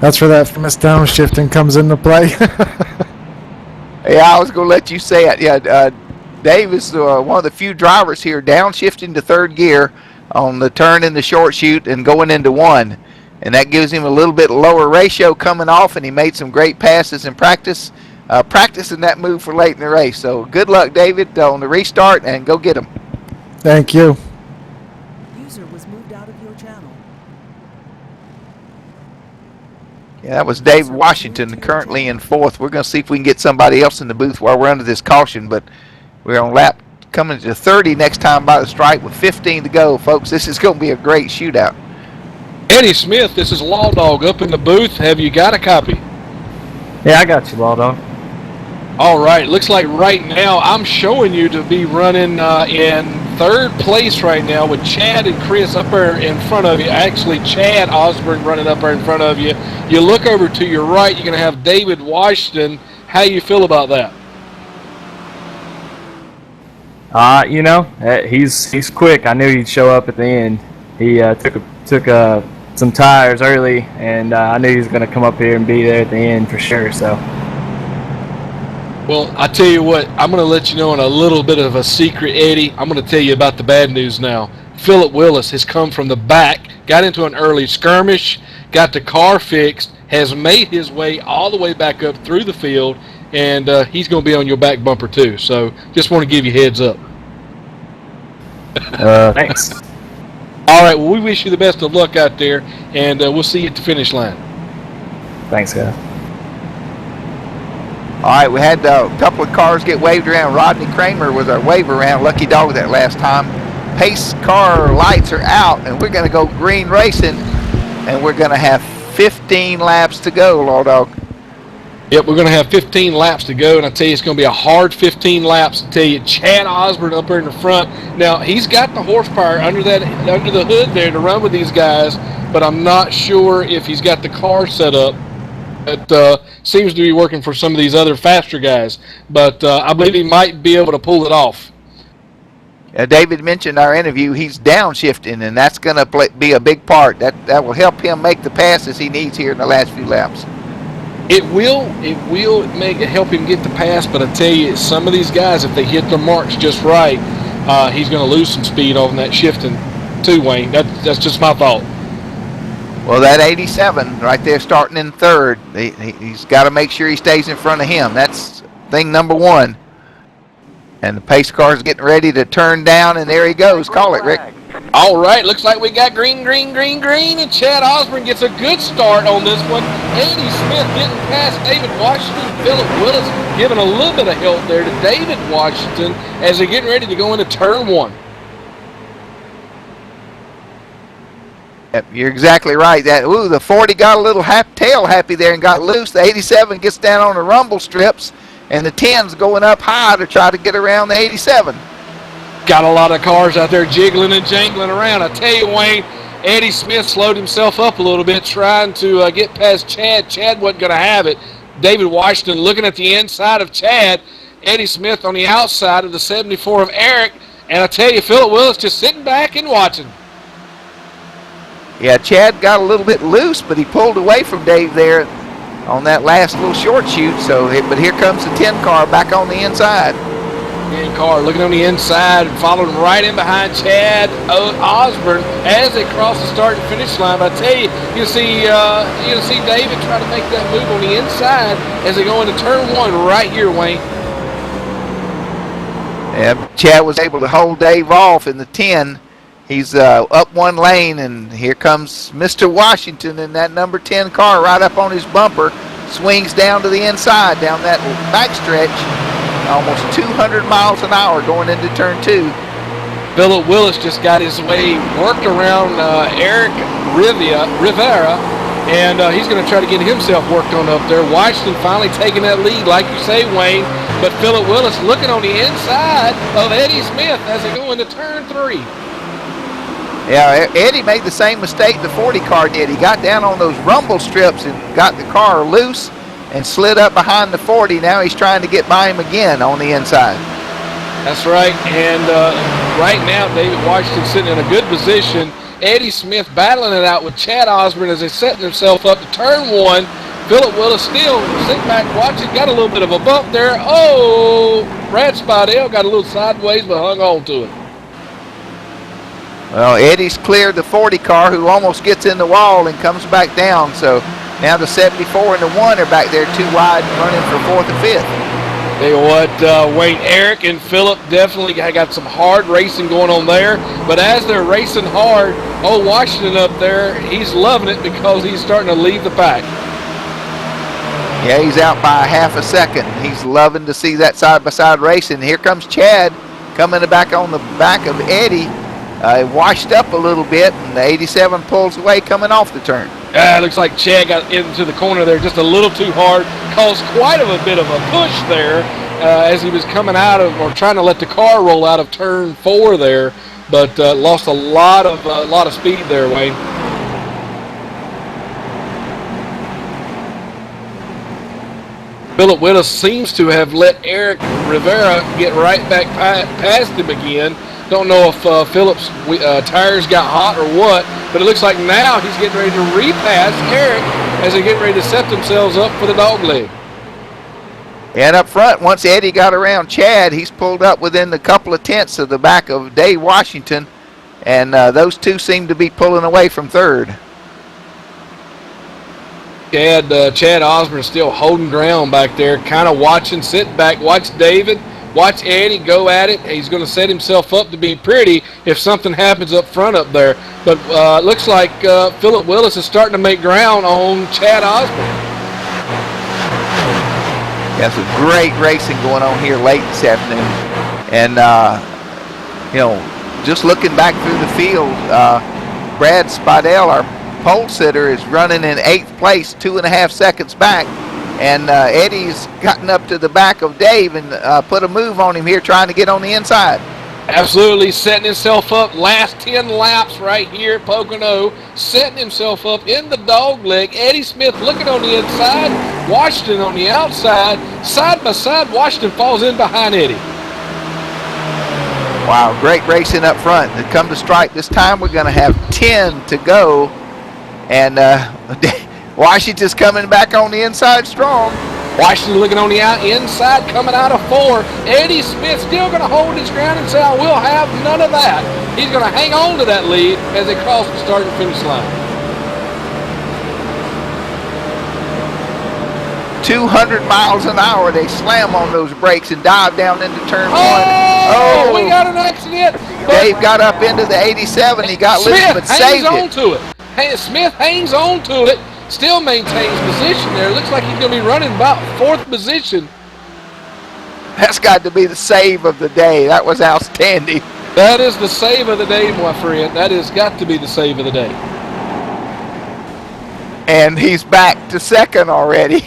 That's where that famous downshifting comes into play. Yeah, I was going to let you say it. Yeah, Dave is one of the few drivers here downshifting to 3rd gear on the turn in the short chute and going into 1. And that gives him a little bit lower ratio coming off, and he made some great passes in practice, practicing that move for late in the race. So good luck, David, on the restart, and go get him. Thank you. User was moved out of your channel. Yeah, that was Dave Washington, currently in 4th. We're going to see if we can get somebody else in the booth while we're under this caution, but we're on lap coming to 30 next time by the stripe with 15 to go, folks. This is going to be a great shootout. Eddie Smith, this is Law Dog up in the booth. Have you got a copy? Yeah, I got you, Law Dog. All right. Looks like right now I'm showing you to be running in 3rd place right now with Chad and Chris up there in front of you. Actually, Chad Osborne running up there in front of you. You look over to your right, you're going to have David Washington. How you feel about that? He's quick. I knew he'd show up at the end. He took some tires early, and I knew he was going to come up here and be there at the end for sure. So, well, I tell you what, I'm going to let you know in a little bit of a secret, Eddie. I'm going to tell you about the bad news now. Phillip Willis has come from the back, got into an early skirmish, got the car fixed, has made his way all the way back up through the field, and he's going to be on your back bumper too. So just want to give you heads up. Thanks. All right, well, we wish you the best of luck out there, and we'll see you at the finish line. Thanks, guys. All right, we had a couple of cars get waved around. Rodney Kramer was our wave around. Lucky dog that last time. Pace car lights are out, and we're going to go green racing, and we're going to have 15 laps to go, Law Dog. Yep, we're going to have 15 laps to go, and I tell you, it's going to be a hard 15 laps. I tell you, Chad Osborne up there in the front. Now, he's got the horsepower under the hood there to run with these guys, but I'm not sure if he's got the car set up. It seems to be working for some of these other faster guys, but I believe he might be able to pull it off. David mentioned in our interview he's downshifting, and that's going to be a big part. That will help him make the passes he needs here in the last few laps. It will help him get the pass, but I tell you, some of these guys, if they hit their marks just right, he's going to lose some speed on that shifting too, Wayne. That's just my thought. Well, that 87 right there starting in 3rd, he's got to make sure he stays in front of him. That's thing number 1. And the pace car is getting ready to turn down, and there he goes. Call it, Rick. All right, looks like we got green, and Chad Osborne gets a good start on this one. Eddie Smith getting past David Washington. Phillip Willis giving a little bit of help there to David Washington as they're getting ready to go into turn 1. Yep, you're exactly right. The 40 got a little tail happy there and got loose. The 87 gets down on the rumble strips, and the 10's going up high to try to get around the 87. Got a lot of cars out there jiggling and jangling around. I tell you, Wayne, Eddie Smith slowed himself up a little bit trying to get past Chad. Chad wasn't going to have it. David Washington looking at the inside of Chad. Eddie Smith on the outside of the 74 of Eric. And I tell you, Philip Willis just sitting back and watching. Yeah, Chad got a little bit loose, but he pulled away from Dave there on that last little short shoot. But here comes the 10 car back on the inside. 10 car looking on the inside and following right in behind Chad Osborne as they cross the start and finish line. But I tell you, you'll see David try to make that move on the inside as they go into turn 1 right here, Wayne. Yeah, Chad was able to hold Dave off in the 10. He's up one lane, and here comes Mr. Washington in that number 10 car right up on his bumper. Swings down to the inside, down that backstretch. Almost 200 miles an hour going into turn 2. Philip Willis just got his way worked around Eric Rivera, and he's going to try to get himself worked on up there. Washington finally taking that lead, like you say, Wayne. But Philip Willis looking on the inside of Eddie Smith as they go into turn 3. Yeah, Eddie made the same mistake the 40 car did. He got down on those rumble strips and got the car loose and slid up behind the 40. Now he's trying to get by him again on the inside. That's right. And right now, David Washington sitting in a good position. Eddie Smith battling it out with Chad Osborne as they're setting themselves up to turn 1. Philip Willis still sitting back watching. Got a little bit of a bump there. Oh, Brad Speidel got a little sideways but hung on to it. Well, Eddie's cleared the 40 car, who almost gets in the wall and comes back down. So now the 74 and the 1 are back there too wide, running for 4th and 5th. Tell you what, Wayne, Eric and Philip definitely got some hard racing going on there. But as they're racing hard, old Washington up there, he's loving it because he's starting to lead the pack. Yeah, he's out by a half a second. He's loving to see that side-by-side racing. Here comes Chad coming back on the back of Eddie. Washed up a little bit, and the 87 pulls away coming off the turn. Looks like Chad got into the corner there just a little too hard. Caused quite a bit of a push there as he was coming out of, or trying to let the car roll out of turn 4 there, but lost a lot of speed there, Wayne. Philip Willis seems to have let Eric Rivera get right back past him again. Don't know if Philip's tires got hot or what, but it looks like now he's getting ready to repass Eric as they get ready to set themselves up for the dog leg. And up front, once Eddie got around Chad, he's pulled up within a couple of tenths of the back of Dave Washington, and those two seem to be pulling away from 3rd. Chad Osborne still holding ground back there, kind of watching, sitting back, watch David. Watch Eddie go at it. He's going to set himself up to be pretty if something happens up front up there. But looks like Philip Willis is starting to make ground on Chad Osborne. Yeah, some great racing going on here late this afternoon. And, just looking back through the field, Brad Speidel, our pole sitter, is running in 8th place, 2.5 seconds back. And Eddie's gotten up to the back of Dave and put a move on him here, trying to get on the inside. Absolutely setting himself up. Last 10 laps right here at Pocono. Setting himself up in the dog leg. Eddie Smith looking on the inside. Washington on the outside. Side by side, Washington falls in behind Eddie. Wow, great racing up front. To come to stripe this time, we're going to have 10 to go. And Washington's coming back on the inside strong. Washington looking on the inside, coming out of 4. Eddie Smith still going to hold his ground and say, I will have none of that. He's going to hang on to that lead as they cross the start and finish line. 200 miles an hour. They slam on those brakes and dive down into turn 1. Oh, we got an accident. Dave got up into the 87. He got loose, but saved it. Smith hangs on to it. Still maintains position there. Looks like he's going to be running about 4th position. That's got to be the save of the day. That was outstanding. That is the save of the day, my friend. That has got to be the save of the day. And he's back to 2nd already.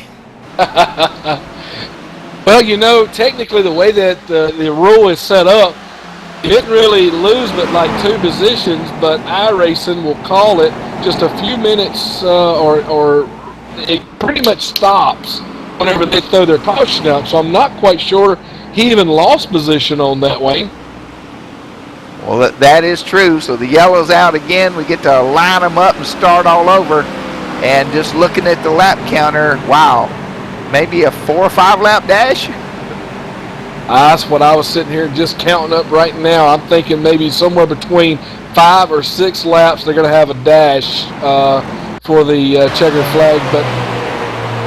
Well, technically the way that the rule is set up, you didn't really lose but like 2 positions, but iRacing will call it just a few minutes or it pretty much stops whenever they throw their caution out. So I'm not quite sure he even lost position on that, Wayne. Well, that is true. So the yellow's out again. We get to line them up and start all over. And just looking at the lap counter, wow, maybe a 4 or 5 lap dash? That's what I was sitting here just counting up right now. I'm thinking maybe somewhere between 5 or 6 laps they're going to have a dash for the checkered flag. But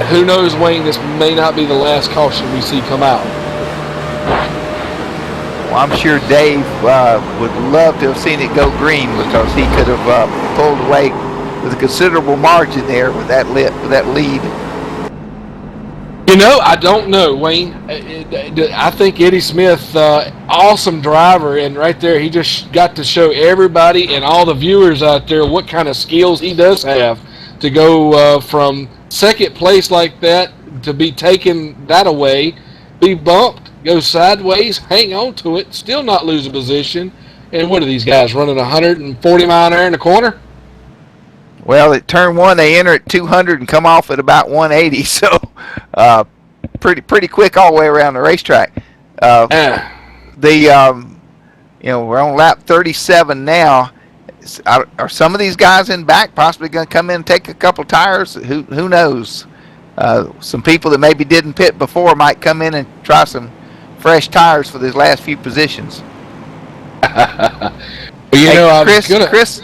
who knows, Wayne, this may not be the last caution we see come out. Well, I'm sure Dave would love to have seen it go green because he could have pulled away with a considerable margin there with that lead. You know, I don't know, Wayne. I think Eddie Smith, awesome driver, and right there he just got to show everybody and all the viewers out there what kind of skills he does have to go from second place like that to be taking that away, be bumped, go sideways, hang on to it, still not lose a position. And what are these guys running 140 mile an hour in the corner? Well, at turn 1 they enter at 200 and come off at about 180, so pretty quick all the way around the racetrack. We're on lap 37 now. Are some of these guys in back possibly going to come in and take a couple tires? Who knows? Some people that maybe didn't pit before might come in and try some fresh tires for these last few positions. Chris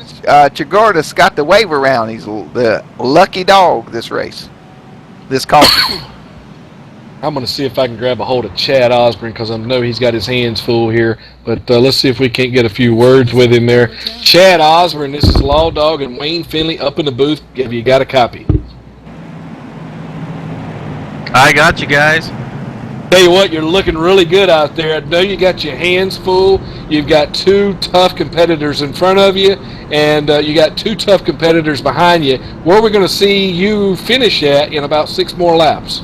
Chigorda's got the wave around. He's the lucky dog this race, this call. I'm going to see if I can grab a hold of Chad Osborne because I know he's got his hands full here. But let's see if we can't get a few words with him there. Chad Osborne, this is Law Dog and Wayne Finley up in the booth. Have you got a copy? I got you guys. Tell you what, you're looking really good out there. I know you got your hands full. You've got 2 tough competitors in front of you, and you got 2 tough competitors behind you. Where are we going to see you finish at in about 6 more laps?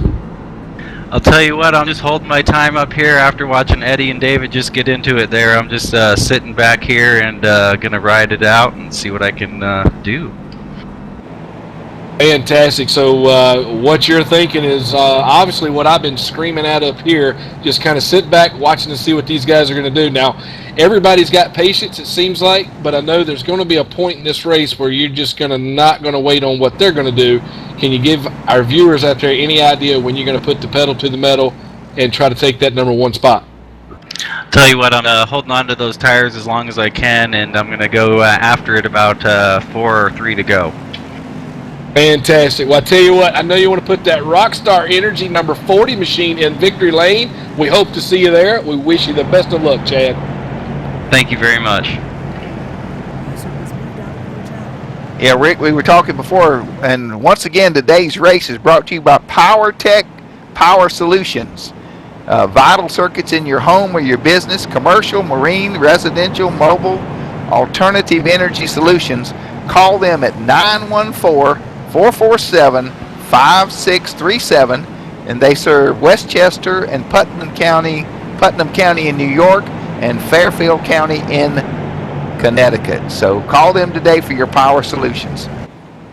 I'll tell you what, I'm just holding my time up here after watching Eddie and David just get into it there. I'm just sitting back here and going to ride it out and see what I can do. Fantastic. So what you're thinking is obviously what I've been screaming at up here. Just kind of sit back watching to see what these guys are going to do. Now, everybody's got patience, it seems like, but I know there's going to be a point in this race where you're just not going to wait on what they're going to do. Can you give our viewers out there any idea when you're going to put the pedal to the metal and try to take that number 1 spot? Tell you what, I'm holding on to those tires as long as I can, and I'm going to go after it about 4 or 3 to go. Fantastic. Well, I tell you what, I know you want to put that Rockstar Energy number 40 machine in victory lane. We hope to see you there. We wish you the best of luck, Chad. Thank you very much. Yeah, Rick, we were talking before, and once again, today's race is brought to you by PowerTech Power Solutions. Vital circuits in your home or your business, commercial, marine, residential, mobile, alternative energy solutions. Call them at 914-447-5637, and they serve Westchester and Putnam County in New York, and Fairfield County in Connecticut. So call them today for your power solutions.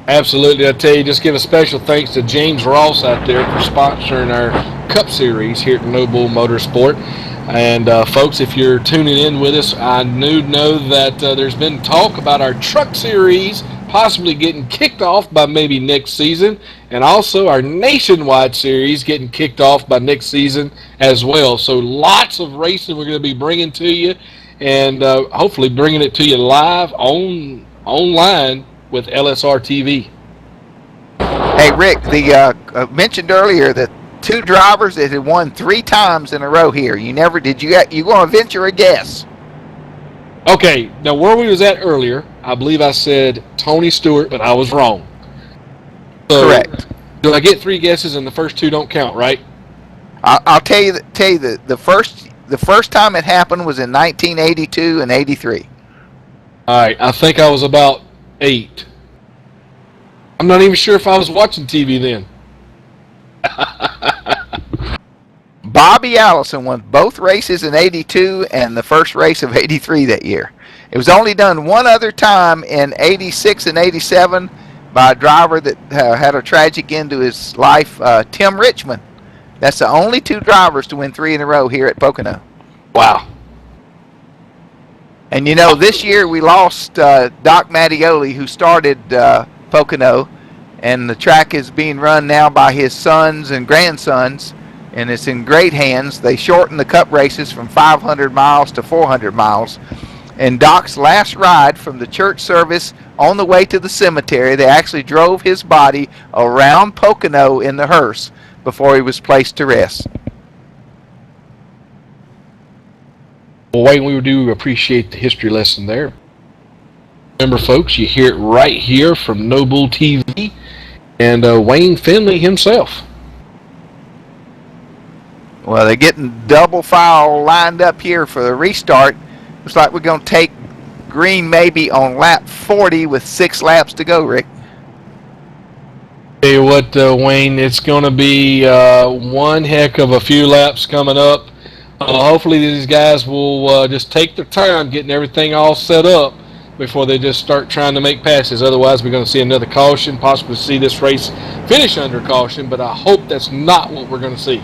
Absolutely. I tell you, just give a special thanks to James Ross out there for sponsoring our Cup Series here at NoBullMotorsport. And folks, if you're tuning in with us, I know that there's been talk about our Truck Series possibly getting kicked off by maybe next season, and also our Nationwide Series getting kicked off by next season as well. So lots of racing we're going to be bringing to you, and hopefully bringing it to you live online with LSR TV. Hey Rick, the mentioned earlier that 2 drivers that had won 3 times in a row here. You going to venture a guess? Okay, now where we was at earlier, I believe I said Tony Stewart, but I was wrong. So, correct. Do I get 3 guesses and the first 2 don't count, right? I'll tell you that the first time it happened was in 1982 and 83. All right, I think I was about 8. I'm not even sure if I was watching TV then. Bobby Allison won both races in 82 and the first race of 83 that year. It was only done one other time in 86 and 87 by a driver that had a tragic end to his life, Tim Richmond. That's the only 2 drivers to win 3 in a row here at Pocono. Wow. And this year we lost Doc Mattioli, who started Pocono, and the track is being run now by his sons and grandsons, and it's in great hands. They shortened the Cup races from 500 miles to 400 miles. And Doc's last ride from the church service on the way to the cemetery, they actually drove his body around Pocono in the hearse before he was placed to rest. Well, Wayne, we do appreciate the history lesson there. Remember, folks, you hear it right here from NoBull TV and Wayne Finley himself. Well, they're getting double file lined up here for the restart. Looks like we're going to take green maybe on lap 40 with 6 laps to go, Rick. Tell you what, Wayne, it's going to be one heck of a few laps coming up. Hopefully these guys will just take their time getting everything all set up before they just start trying to make passes. Otherwise, we're going to see another caution, possibly see this race finish under caution, but I hope that's not what we're going to see.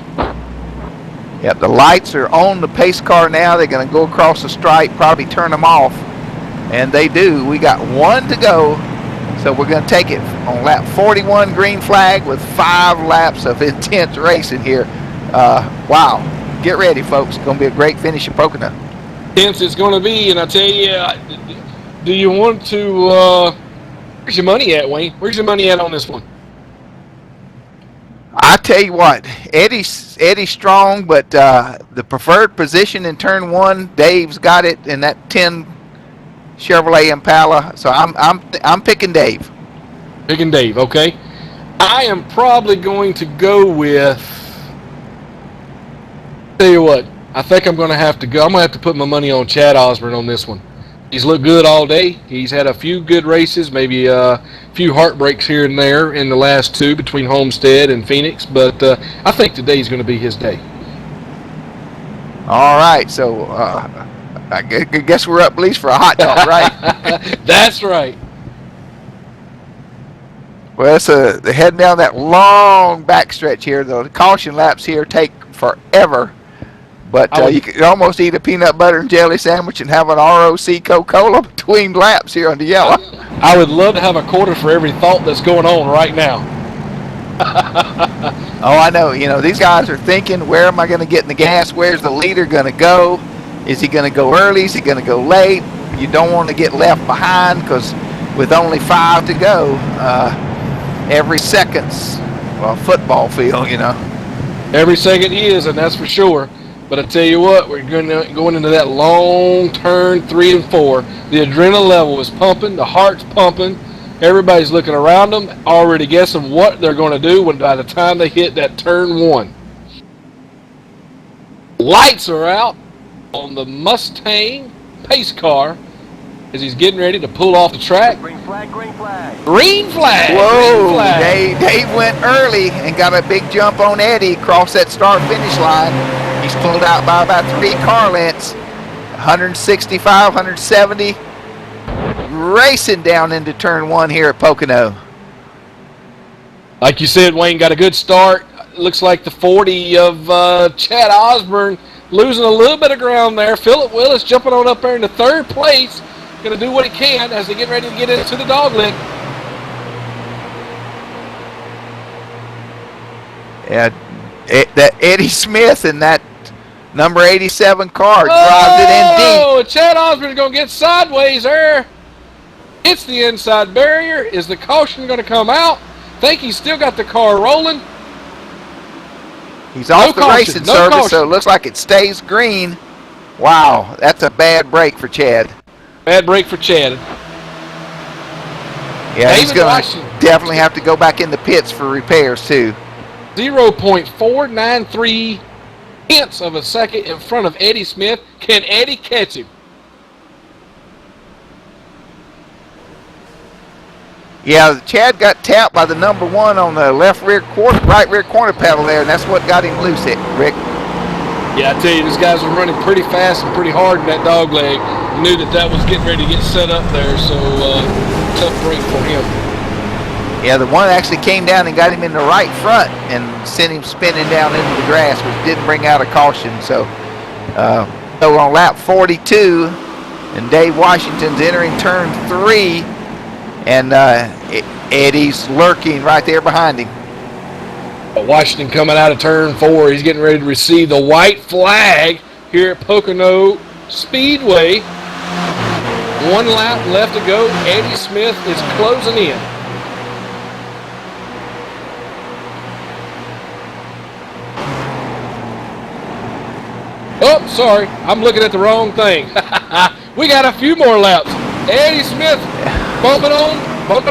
Yep, the lights are on the pace car now. They're going to go across the stripe, probably turn them off. And they do. We got 1 to go. So we're going to take it on lap 41, green flag, with 5 laps of intense racing here. Wow. Get ready, folks. It's going to be a great finish at Pocono. Intense it's going to be, and I tell you, do you want to... where's your money at, Wayne? Where's your money at on this one? I tell you what, Eddie's strong, but the preferred position in turn 1, Dave's got it in that 10 Chevrolet Impala. So I'm picking Dave. Picking Dave, okay. I am probably going to go with. Tell you what, I think I'm going to have to go. I'm going to have to put my money on Chad Osborne on this one. He's looked good all day. He's had a few good races, maybe a few heartbreaks here and there in the last 2 between Homestead and Phoenix, but I think today's going to be his day. All right, so I guess we're up at least for a hot dog, right? That's right. Well, they're heading down that long backstretch here. The caution laps here take forever. But you could almost eat a peanut butter and jelly sandwich and have an ROC Coca-Cola between laps here on the yellow. I would love to have a quarter for every thought that's going on right now. Oh, I know. These guys are thinking, where am I going to get in the gas? Where's the leader going to go? Is he going to go early? Is he going to go late? You don't want to get left behind because with only 5 to go, every second's a football field, Every second is, and that's for sure. But I tell you what, we're going into that long turn 3 and 4. The adrenaline level is pumping. The heart's pumping. Everybody's looking around them, already guessing what they're going to do by the time they hit that turn 1. Lights are out on the Mustang pace car as he's getting ready to pull off the track. Green flag, green flag. Green flag. Whoa, green flag. Dave went early and got a big jump on Eddie across that start-finish line. He's pulled out by about 3 car lengths, 165, 170, racing down into turn 1 here at Pocono. Like you said, Wayne got a good start. Looks like the 40 of Chad Osborne losing a little bit of ground there. Phillip Willis jumping on up there into 3rd place. Going to do what he can as they get ready to get into the dogleg. Yeah, that Eddie Smith in that number 87 car drives it in deep. Oh, Chad Osborne's going to get sideways there. Hits the inside barrier. Is the caution going to come out? Think he's still got the car rolling. He's off the racing service, so it looks like it stays green. Wow, that's a bad break for Chad. Bad break for Chad. Yeah, he's going to definitely have to go back in the pits for repairs, too. 0.493 tenths of a second in front of Eddie Smith. Can Eddie catch him? Yeah, Chad got tapped by the number 1 on the right rear quarter pedal there, and that's what got him loose, Rick. Yeah, I tell you, these guys were running pretty fast and pretty hard in that dog leg. I knew that was getting ready to get set up there, so tough break for him. Yeah, the one actually came down and got him in the right front and sent him spinning down into the grass, which didn't bring out a caution. So on lap 42, and Dave Washington's entering turn 3, and Eddie's lurking right there behind him. Washington coming out of turn 4. He's getting ready to receive the white flag here at Pocono Speedway. 1 lap left to go. Eddie Smith is closing in. Oh, sorry. I'm looking at the wrong thing. We got a few more laps. Eddie Smith bumping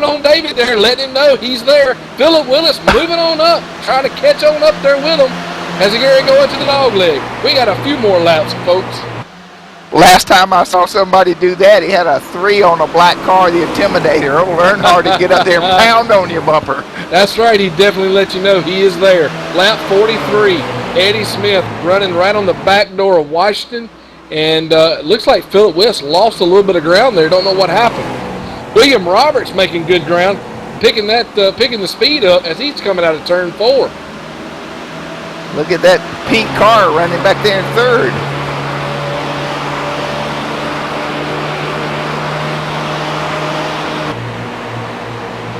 on David there, letting him know he's there. Philip Willis moving on up, trying to catch on up there with him as he going to the dog leg. We got a few more laps, folks. Last time I saw somebody do that, he had a 3 on a black car, the Intimidator. Old Earnhardt to get up there and pound on your bumper. That's right. He definitely let you know he is there. Lap 43, Eddie Smith running right on the back door of Washington. And looks like Philip Willis lost a little bit of ground there. Don't know what happened. William Roberts making good ground, picking the speed up as he's coming out of turn 4. Look at that pink car running back there in 3rd.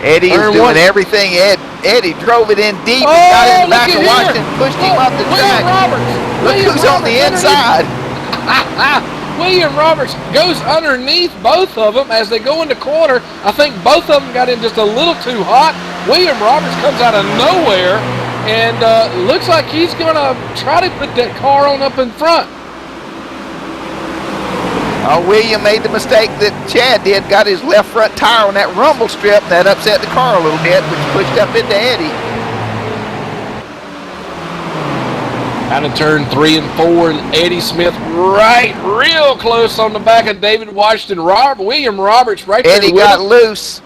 Eddie's doing everything. Eddie drove it in deep and got in the back of Washington, pushed him up the track. Look who's on the inside. William Roberts goes underneath both of them as they go into corner. I think both of them got in just a little too hot. William Roberts comes out of nowhere and looks like he's going to try to put that car on up in front. William made the mistake that Chad did, got his left front tire on that rumble strip, and that upset the car a little bit, which pushed up into Eddie. Out of turn 3 and 4, and Eddie Smith right real close on the back of David Washington. William Roberts right there. Eddie got loose,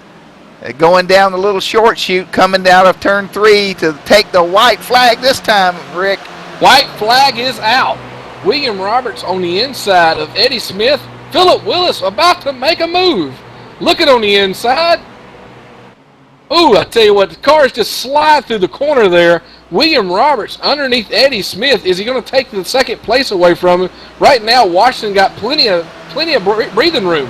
going down the little short chute, coming out of turn 3 to take the white flag this time, Rick. White flag is out. William Roberts on the inside of Eddie Smith. Philip Willis about to make a move. Looking on the inside. Ooh, I tell you what, the cars just slide through the corner there. William Roberts underneath Eddie Smith. Is he going to take the second place away from him? Right now, Washington got plenty of breathing room.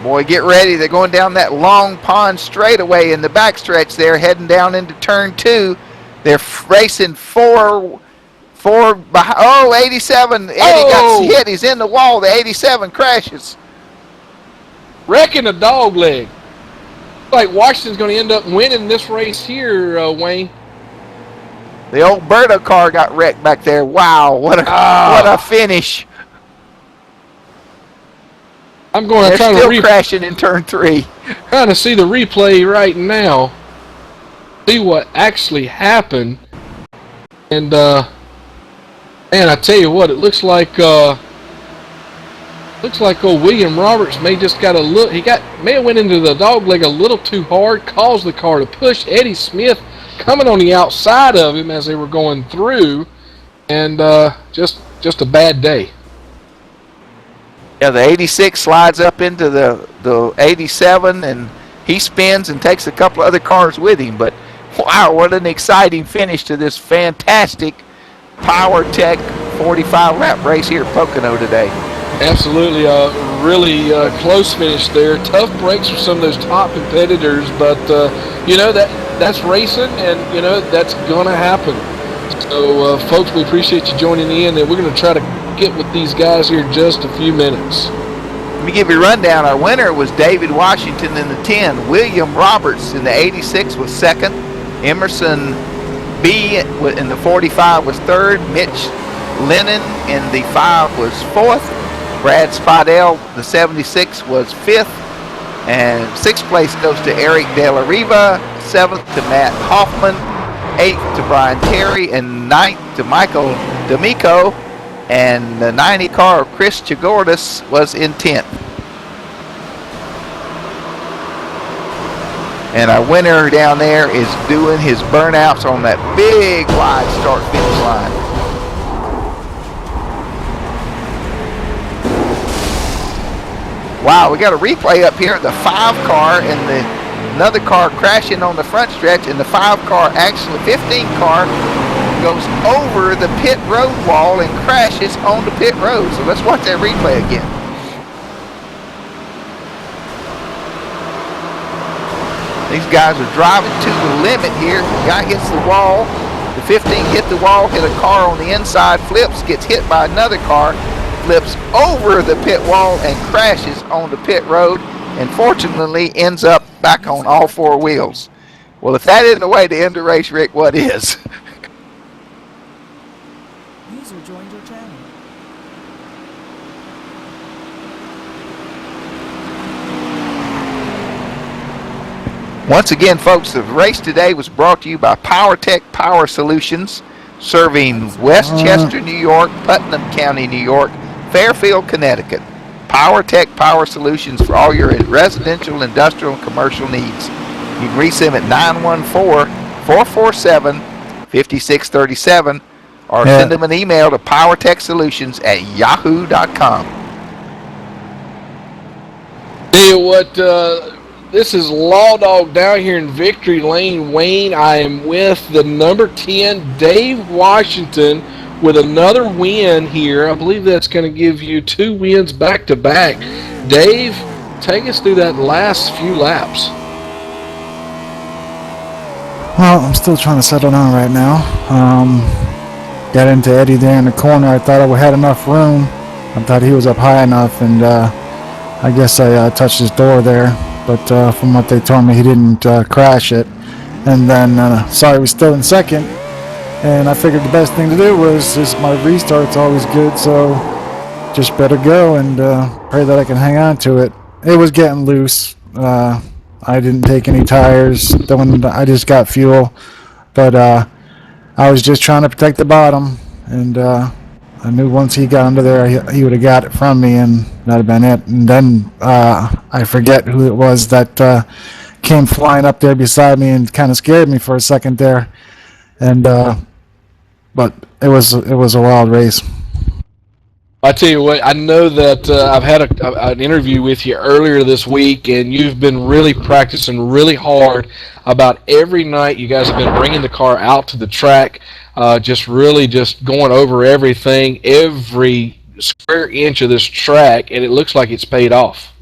Boy, get ready. They're going down that long pond straightaway in the backstretch there, heading down into turn 2. They're racing 4 behind. Oh, 87. Eddie got hit. He's in the wall. The 87 crashes. Wrecking a dog leg. Like Washington's going to end up winning this race here, Wayne. The old Berto car got wrecked back there. Wow, what a finish. I'm going to try still crashing in turn 3. Trying to see the replay right now. See what actually happened. And man, I tell you what, it looks like old William Roberts may just got a little. May have went into the dog leg a little too hard, caused the car to push. Eddie Smith coming on the outside of him as they were going through, and just a bad day. Yeah, the 86 slides up into the 87, and he spins and takes a couple of other cars with him. But wow, what an exciting finish to this fantastic Power Tech 45 lap race here at Pocono today. Absolutely, really close finish there. Tough breaks for some of those top competitors, but that's racing, and that's gonna happen. So, folks, we appreciate you joining in, and we're gonna try to get with these guys here in just a few minutes. Let me give you a rundown. Our winner was David Washington in the 10. William Roberts in the 86 was second. Emerson B in the 45 was third. Mitch Lennon in the 5 was fourth. Brad Spadell, the 76, was fifth. And sixth place goes to Eric De La Riva, seventh to Matt Hoffman, eighth to Brian Terry, and ninth to Michael D'Amico. And the 90 car of Chris Chagordis was in 10th. And our winner down there is doing his burnouts on that big wide start-finish line. Wow, we got a replay up here. The 5 car and the another car crashing on the front stretch, and the 15 car goes over the pit road wall and crashes on the pit road. So let's watch that replay again. These guys are driving to the limit here. The guy hits the wall. The 15 hit the wall, hit a car on the inside, flips, gets hit by another car, flips over the pit wall and crashes on the pit road, and fortunately ends up back on all four wheels. Well, if that isn't the way to end the race, Rick, what is? User joined your channel. Once again, folks, the race today was brought to you by PowerTech Power Solutions, serving Westchester, New York, Putnam County, New York, Fairfield, Connecticut. PowerTech Power Solutions for all your residential, industrial, and commercial needs. You can reach them at 914-447-5637 or send them an email to powertechsolutions@yahoo.com. Tell you what, this is Law Dog down here in Victory Lane, Wayne. I am with the number 10, Dave Washington, with another win here. I believe that's going to give you 2 wins back to back. Dave, take us through that last few laps. Well, I'm still trying to settle down right now. Got into Eddie there in the corner. I thought I had enough room. I thought he was up high enough, and I guess I touched his door there. But from what they told me, he didn't crash it. And then saw he was still in second. And I figured the best thing to do was, my restart's always good, so just better go and pray that I can hang on to it. It was getting loose. I didn't take any tires. I just got fuel. But I was just trying to protect the bottom. And I knew once he got under there, he would have got it from me, and that'd have been it. And then I forget who it was that came flying up there beside me and kind of scared me for a second there. And but it was a wild race. I tell you what, I know that I've had an interview with you earlier this week, and you've been really practicing really hard about every night. You guys have been bringing the car out to the track, just going over everything, every square inch of this track, and it looks like it's paid off.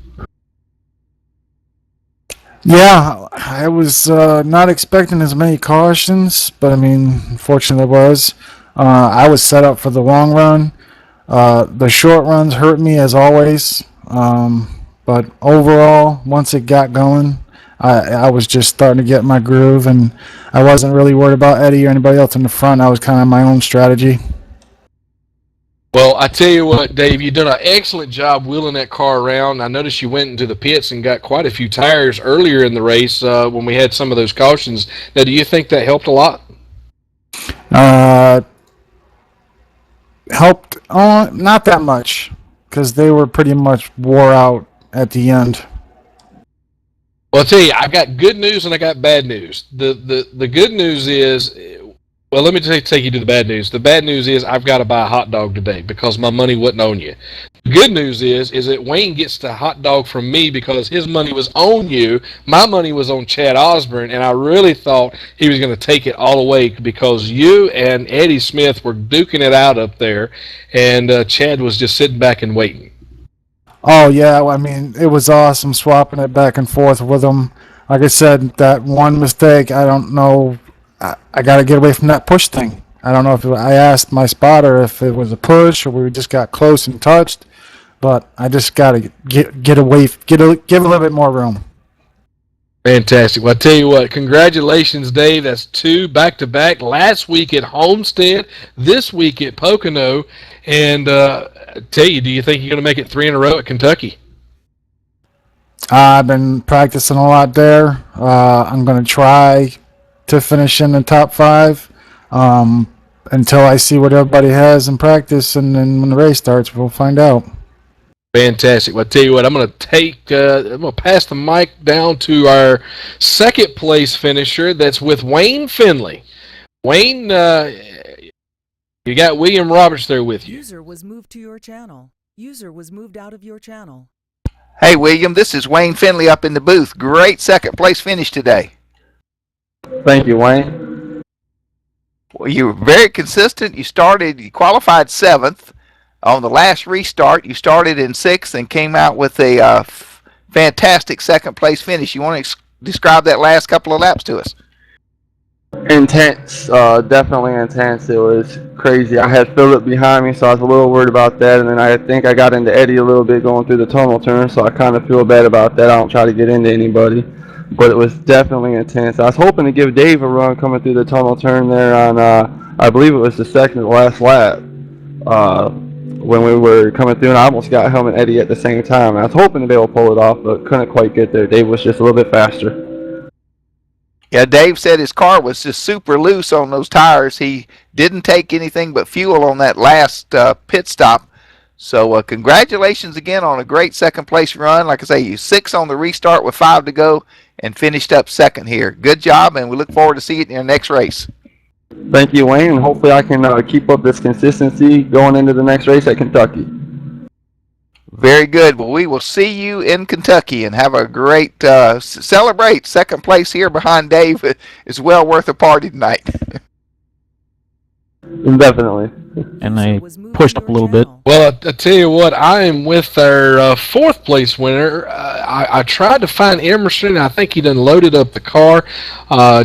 Yeah, I was not expecting as many cautions, but I mean, fortunately there was. I was set up for the long run. The short runs hurt me as always, but overall, once it got going, I was just starting to get my groove, and I wasn't really worried about Eddie or anybody else in the front. I was kind of my own strategy. Well, I tell you what, Dave, you've done an excellent job wheeling that car around. I noticed you went into the pits and got quite a few tires earlier in the race when we had some of those cautions. Now, do you think that helped a lot? Helped not that much, because they were pretty much wore out at the end. Well, I'll tell you, I got good news and I got bad news. The good news is, well, let me take you to the bad news. The bad news is I've got to buy a hot dog today because my money wasn't on you. The good news is that Wayne gets the hot dog from me because his money was on you. My money was on Chad Osborne, and I really thought he was going to take it all away because you and Eddie Smith were duking it out up there, and Chad was just sitting back and waiting. Oh, yeah, I mean, it was awesome swapping it back and forth with him. Like I said, that one mistake, I don't know. I got to get away from that push thing. I don't know if I asked my spotter if it was a push or we just got close and touched, but I just got to get away, give a little bit more room. Fantastic. Well, I tell you what, congratulations, Dave. That's 2 back-to-back. Last week at Homestead, this week at Pocono. And I tell you, do you think you're going to make it 3 in a row at Kentucky? I've been practicing a lot there. I'm going to try to finish in the top 5 until I see what everybody has in practice, and then when the race starts, we'll find out. Fantastic. Well, I tell you what, I'm going to pass the mic down to our second place finisher. That's with Wayne Finley. Wayne, you got William Roberts there with you. User was moved to your channel. User was moved out of your channel. Hey, William, this is Wayne Finley up in the booth. Great second place finish today. Thank you, Wayne. Well, you were very consistent. You qualified 7th. On the last restart, you started in 6th and came out with a fantastic second place finish. You want to describe that last couple of laps to us? Intense, definitely intense. It was crazy. I had Phillip behind me, so I was a little worried about that. And then I think I got into Eddie a little bit going through the tunnel turn, so I kind of feel bad about that. I don't try to get into anybody, but it was definitely intense. I was hoping to give Dave a run coming through the tunnel turn there on, I believe it was the second to last lap, when we were coming through, and I almost got him and Eddie at the same time. I was hoping to be able to pull it off, but couldn't quite get there. Dave was just a little bit faster. Yeah, Dave said his car was just super loose on those tires. He didn't take anything but fuel on that last pit stop. So congratulations again on a great second place run. Like I say, you 6 on the restart with 5 to go and finished up 2nd here. Good job, and we look forward to seeing you in your next race. Thank you, Wayne, and hopefully I can keep up this consistency going into the next race at Kentucky. Very good. Well, we will see you in Kentucky and have a great celebrate. 2nd place here behind Dave is well worth a party tonight. Definitely. And they pushed up a little bit. Well, I tell you what, I am with our 4th place winner. I tried to find Emerson. I think he done loaded up the car,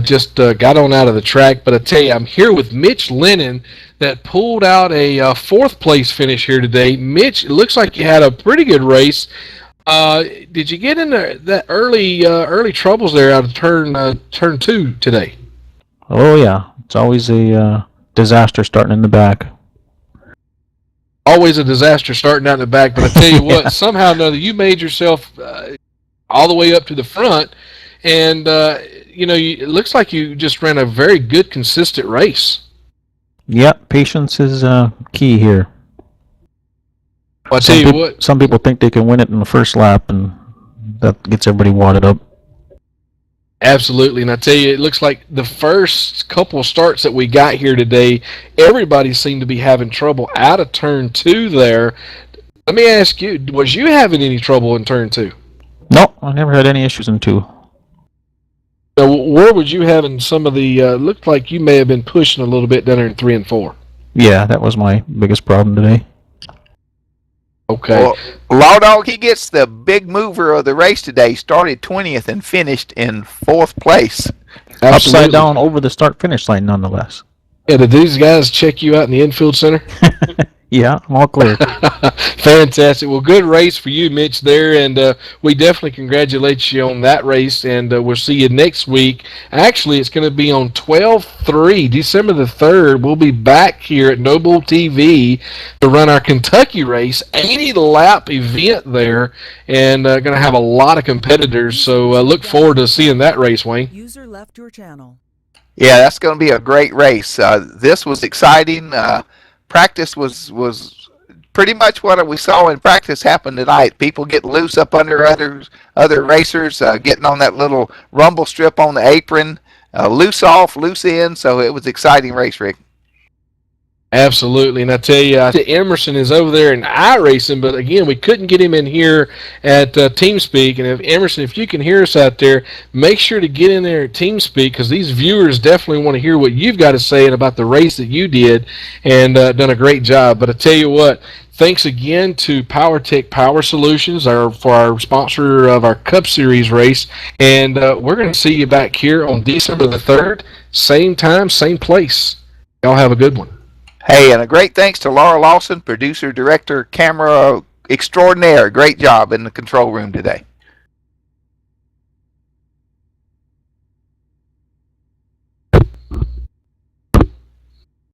just got on out of the track. But I tell you, I'm here with Mitch Lennon that pulled out a 4th place finish here today. Mitch, it looks like you had a pretty good race. Did you get in that early troubles there out of turn 2 today? Oh yeah, it's always a disaster starting in the back. Always a disaster starting out in the back, but I tell you what, somehow or another, you made yourself all the way up to the front, and it looks like you just ran a very good, consistent race. Yep, patience is key here. Well, I tell you what, some people think they can win it in the first lap, and that gets everybody wadded up. Absolutely, and I tell you, it looks like the first couple of starts that we got here today, everybody seemed to be having trouble out of turn 2 there. Let me ask you, was you having any trouble in turn 2? No, I never had any issues in 2. Now, where was you having some of the, looked like you may have been pushing a little bit down there in 3 and 4. Yeah, that was my biggest problem today. Okay. Well, Law Dog, he gets the big mover of the race today. Started 20th and finished in 4th place. Absolutely. Upside down over the start-finish line, nonetheless. Yeah, did these guys check you out in the infield center? Yeah, I'm all clear. Fantastic. Well, good race for you, Mitch, there, and we definitely congratulate you on that race, and we'll see you next week. Actually, it's going to be on 12/3, December the 3rd. We'll be back here at NoBull TV to run our Kentucky race, 80-lap event there, and going to have a lot of competitors, so look forward to seeing that race, Wayne. User left your channel. Yeah, that's going to be a great race. This was exciting. Practice was pretty much what we saw in practice happen tonight. People get loose up under other racers, getting on that little rumble strip on the apron, loose off, loose in. So it was an exciting race, Rick. Absolutely, and I tell you, Emerson is over there in iRacing, but again, we couldn't get him in here at TeamSpeak. And Emerson, if you can hear us out there, make sure to get in there at TeamSpeak, because these viewers definitely want to hear what you've got to say about the race that you did, and done a great job. But I tell you what, thanks again to PowerTech Power Solutions for our sponsor of our Cup Series race, and we're going to see you back here on December the 3rd, same time, same place. Y'all have a good one. Hey, and a great thanks to Laura Lawson, producer, director, camera extraordinaire. Great job in the control room today.